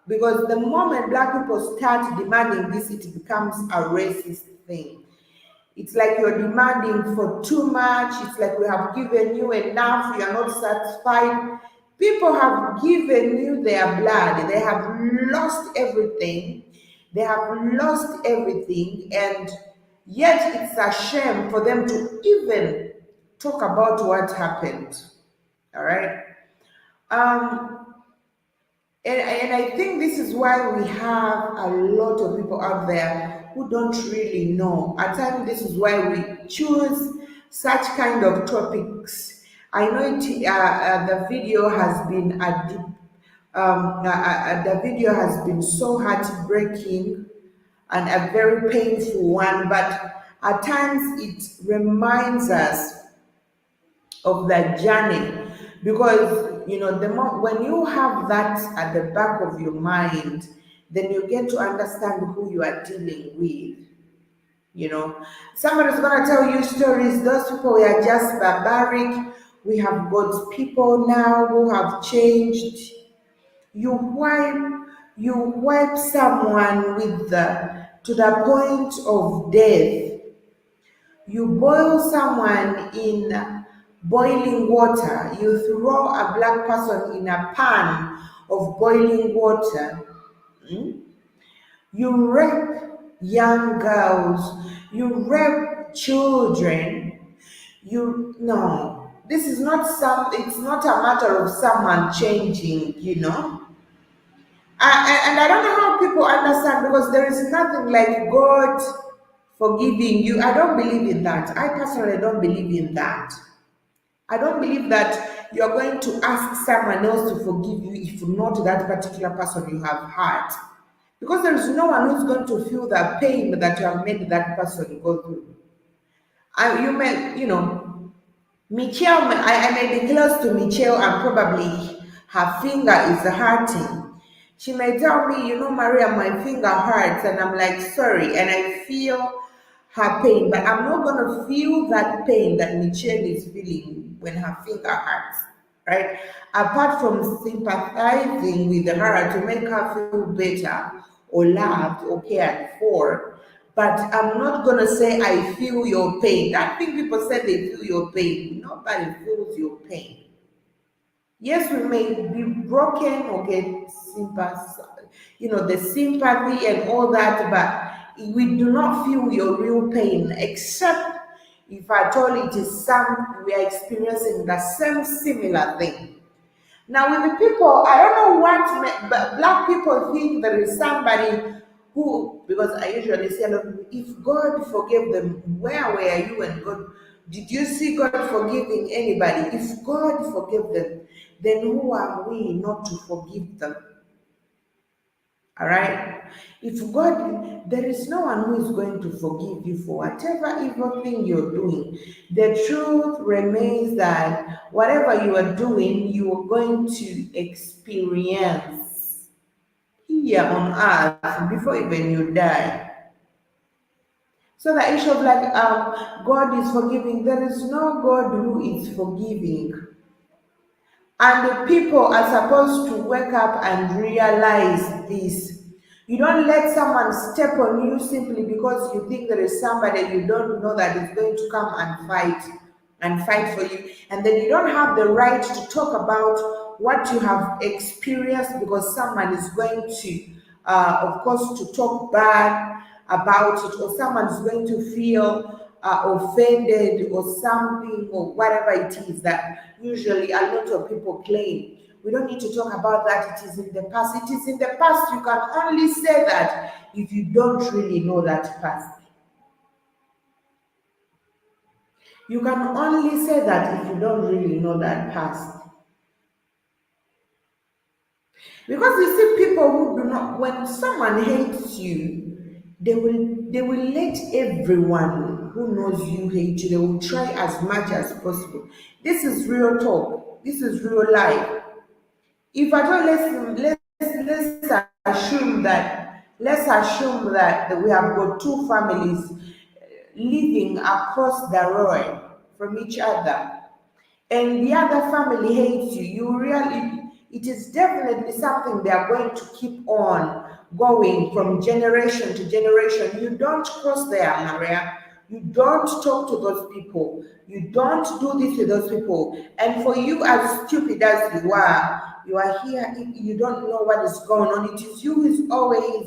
because the moment black people start demanding this, it becomes a racist thing. It's like you're demanding for too much. It's like we have given you enough, you are not satisfied. People have given you their blood, they have lost everything. They have lost everything, and yet it's a shame for them to even talk about what happened. All right. And I think this is why we have a lot of people out there who don't really know. At times, this is why we choose such kind of topics. I know the video has been a deep, the video has been so heartbreaking and a very painful one, but at times it reminds us of the journey, because you know when you have that at the back of your mind, then you get to understand who you are dealing with. You know, somebody's gonna tell you stories, those people were just barbaric. We have got people now who have changed. You wipe someone with to the point of death. You boil someone in boiling water. You throw a black person in a pan of boiling water. You rape young girls. You rape children. No. This is not it's not a matter of someone changing, you know. And I don't know how people understand, because there is nothing like God forgiving you. I don't believe in that. I personally don't believe in that. I don't believe that you're going to ask someone else to forgive you if not that particular person you have hurt. Because there is no one who's going to feel the pain that you have made that person go through. You may, you know, Michelle, I may be close to Michelle and probably her finger is hurting. She may tell me, you know, Maria, my finger hurts, and I'm like, sorry, and I feel her pain, but I'm not going to feel that pain that Michelle is feeling when her finger hurts, right? Apart from sympathizing with her to make her feel better or loved or cared for, but I'm not going to say I feel your pain. I think people say they feel your pain. Nobody feels your pain. Yes, we may be broken or get sympathy, you know, the sympathy and all that, but we do not feel your real pain, except if at all it is we are experiencing the same similar thing. Now, with the people, I don't know but black people think there is somebody who, because I usually say, look, if God forgave them, where were you when God? Did you see God forgiving anybody? If God forgave them, then who are we not to forgive them? All right? If God, there is no one who is going to forgive you for whatever evil thing you're doing. The truth remains that whatever you are doing, you are going to experience here on earth before even you die. So the issue of like God is forgiving, there is no God who is forgiving. And the people are supposed to wake up and realize this. You don't let someone step on you simply because you think there is somebody you don't know that is going to come and fight for you. And then you don't have the right to talk about what you have experienced because someone is going to, of course, to talk bad about it, or someone is going to feel offended or something, or whatever it is that usually a lot of people claim. We don't need to talk about that. It is in the past. It is in the past. You can only say that if you don't really know that past. You can only say that if you don't really know that past. Because you see people who do not, when someone hates you, they will let everyone who knows you hate you. They will try as much as possible. This is real talk. This is real life. If at all, let's assume that we have got two families living across the road from each other, and the other family hates you, it is definitely something they are going to keep on going from generation to generation. You don't cross there, Maria. You don't talk to those people. You don't do this to those people. And for you, as stupid as you are here, you don't know what is going on. It is you who is always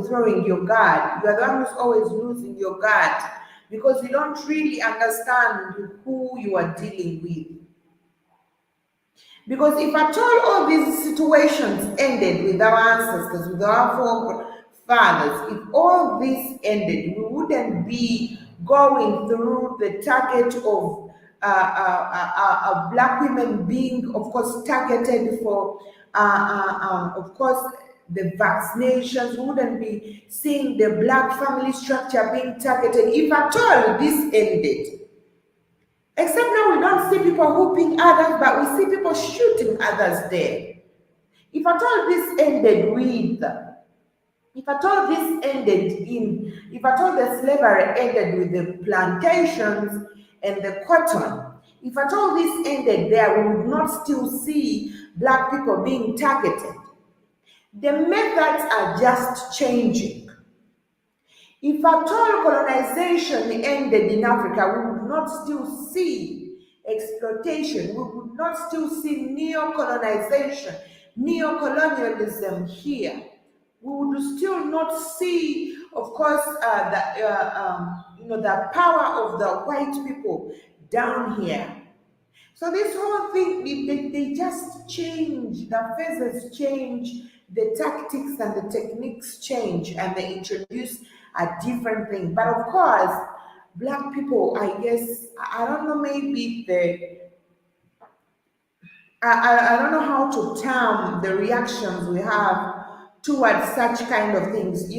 throwing your guard. You are the one who's always losing your guard because you don't really understand who you are dealing with. Because if at all these situations ended with our ancestors, with our forefathers, if all this ended, we wouldn't be going through the target of black women being, of course, targeted for, of course, the vaccinations. We wouldn't be seeing the black family structure being targeted if at all this ended. Except now we don't see people whooping others, but we see people shooting others there. If at all this ended with, if at all the slavery ended with the plantations and the cotton, if at all this ended there, we would not still see black people being targeted. The methods are just changing. If at all colonization ended in Africa, we would not still see exploitation. We would not still see neo-colonization, neo-colonialism here. We would still not see, of course, the power of the white people down here. So this whole thing, they just change, the phases change, the tactics and the techniques change, and they introduce a different thing. But of course, black people, I guess, I don't know, maybe I don't know how to term the reactions we have towards such kind of things.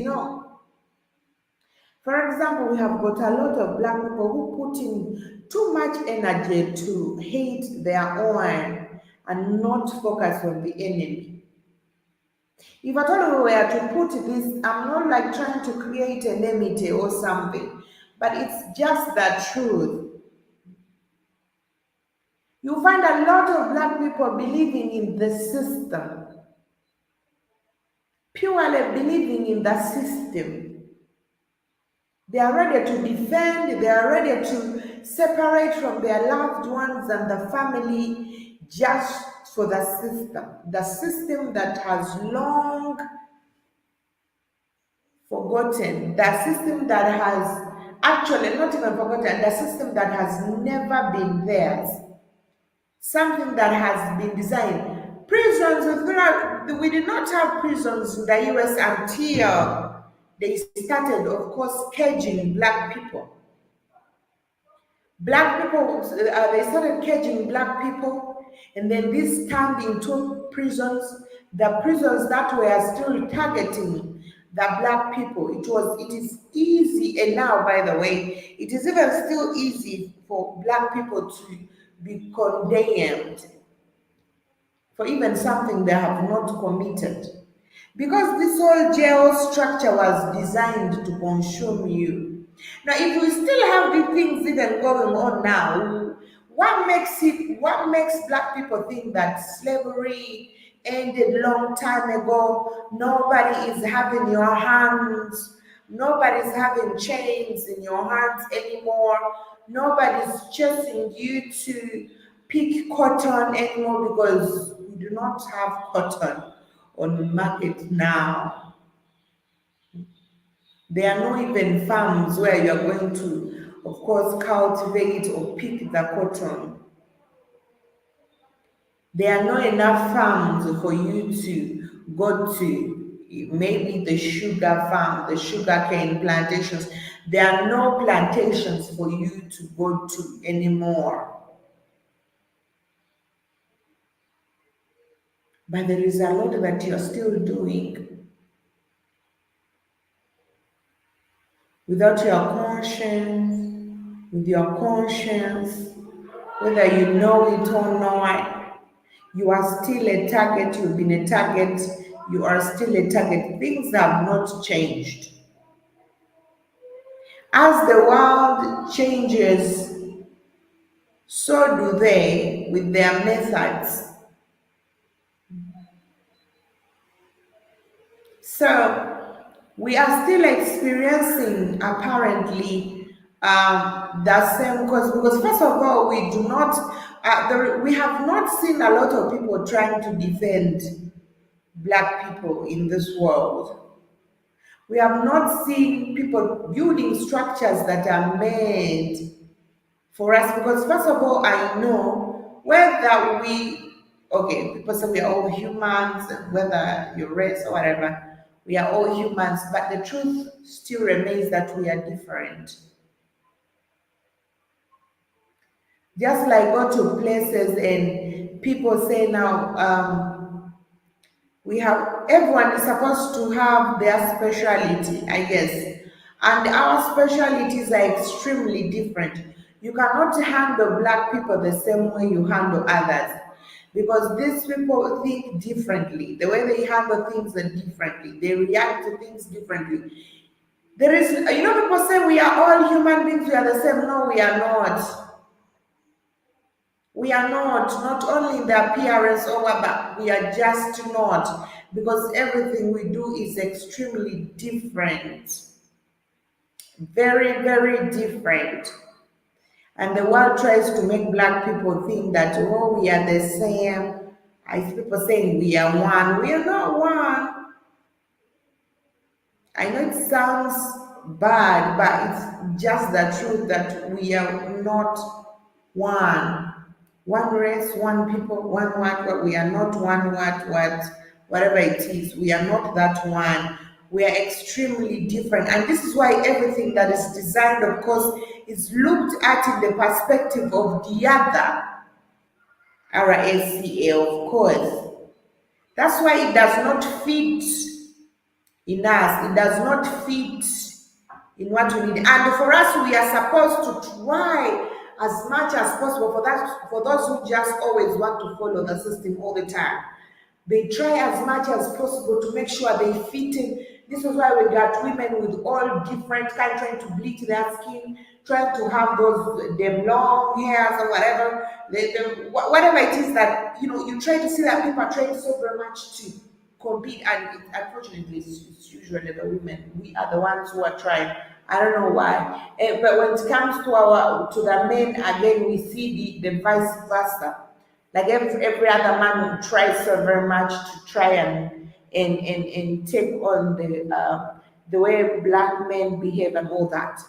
For example, we have got a lot of black people who put in too much energy to hate their own and not focus on the enemy. If at all we were to put this, I'm not like trying to create an enmity or something, but it's just the truth. You find a lot of black people believing in the system, purely believing in the system. They are ready to defend, they are ready to separate from their loved ones and the family just for the system that has long forgotten, the system that has actually not even forgotten, the system that has never been theirs, something that has been designed. Prisons, we did not have prisons in the US until they started, of course, caging black people. Black people, they started caging black people, and then this turned into prisons. The prisons that were still targeting the black people. It is easy, and now, by the way, it is even still easy for black people to be condemned for even something they have not committed. Because this whole jail structure was designed to consume you. Now, if we still have the things even going on now, what makes black people think that slavery ended long time ago? Nobody is having your hands, nobody's having chains in your hands anymore, nobody's chasing you to pick cotton anymore because we do not have cotton on the market now. There are no even farms where you are going to, of course, cultivate or pick the cotton. There are not enough farms for you to go to. Maybe the sugar farm, the sugar cane plantations. There are no plantations for you to go to anymore. But there is a lot that you're still doing without your conscience, with your conscience, whether you know it or not, you are still a target, you've been a target, you are still a target. Things have not changed. As the world changes, so do they with their methods. So we are still experiencing apparently the same cause, because first of all, we do not, we have not seen a lot of people trying to defend black people in this world. We have not seen people building structures that are made for us, because first of all, I know whether people say we are all humans, whether you're race or whatever, we are all humans, but the truth still remains that we are different. Just like go to places and people say now, everyone is supposed to have their speciality, I guess. And our specialties are extremely different. You cannot handle black people the same way you handle others, because these people think differently. The way they handle things are differently. They react to things differently. There is, people say we are all human beings, we are the same. No, we are not. We are not only in the appearance, but we are just not, because everything we do is extremely different. Very, very different. And the world tries to make black people think that, oh, we are the same. I see people saying we are one. We are not one. I know it sounds bad, but it's just the truth that we are not one. One race, one people, one what, we are not one whatever it is. We are not that one. We are extremely different. And this is why everything that is designed, of course, is looked at in the perspective of the other. RACA, of course. That's why it does not fit in us. It does not fit in what we need. And for us, we are supposed to try as much as possible for those who just always want to follow the system all the time. They try as much as possible to make sure they fit in. This is why we got women with all different kinds trying to bleach their skin, trying to have them long hairs or whatever. Whatever it is that, you try to see that people are trying so very much to compete, and unfortunately, it's usually the women. We are the ones who are trying. I don't know why. But when it comes to the men, again, we see the vice versa. Like every other man who tries so very much to try and take on the way black men behave and all that.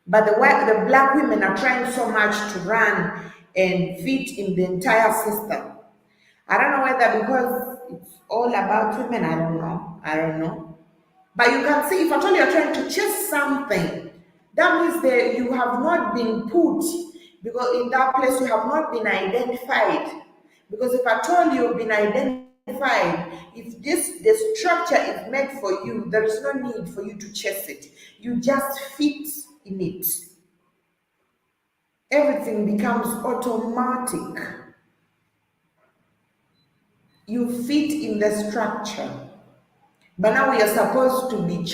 But the black women are trying so much to run and fit in the entire system. I don't know whether because it's all about women, I don't know. But you can see, if at all you're trying to chase something, that means that you have not been put because in that place you have not been identified. Because if at all you've been identified, if the structure is meant for you, there is no need for you to chase it. You just fit in it. Everything becomes automatic. You fit in the structure. But now we are supposed to be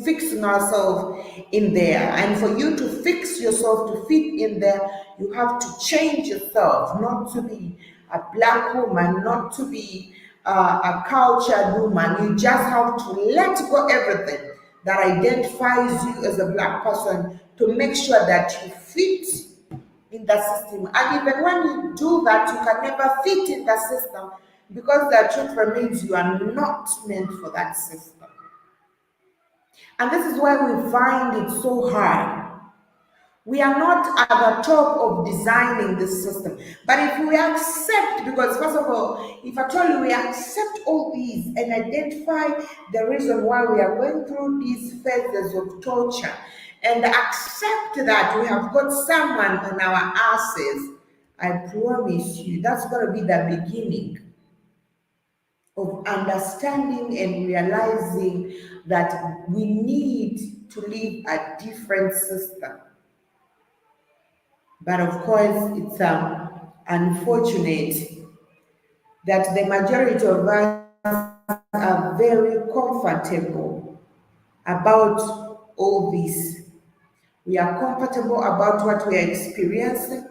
fixing ourselves in there. And for you to fix yourself, to fit in there, you have to change yourself, not to be a black woman, not to be a cultured woman. You just have to let go everything that identifies you as a black person to make sure that you fit in the system. And even when you do that, you can never fit in the system because the truth remains you are not meant for that system. And this is why we find it so hard. We are not at the top of designing the system. But if we accept, because first of all, if at all we accept all these and identify the reason why we are going through these phases of torture, and accept that we have got someone on our asses, I promise you, that's going to be the beginning of understanding and realizing that we need to live a different system. But of course, it's unfortunate that the majority of us are very comfortable about all this. We are comfortable about what we are experiencing.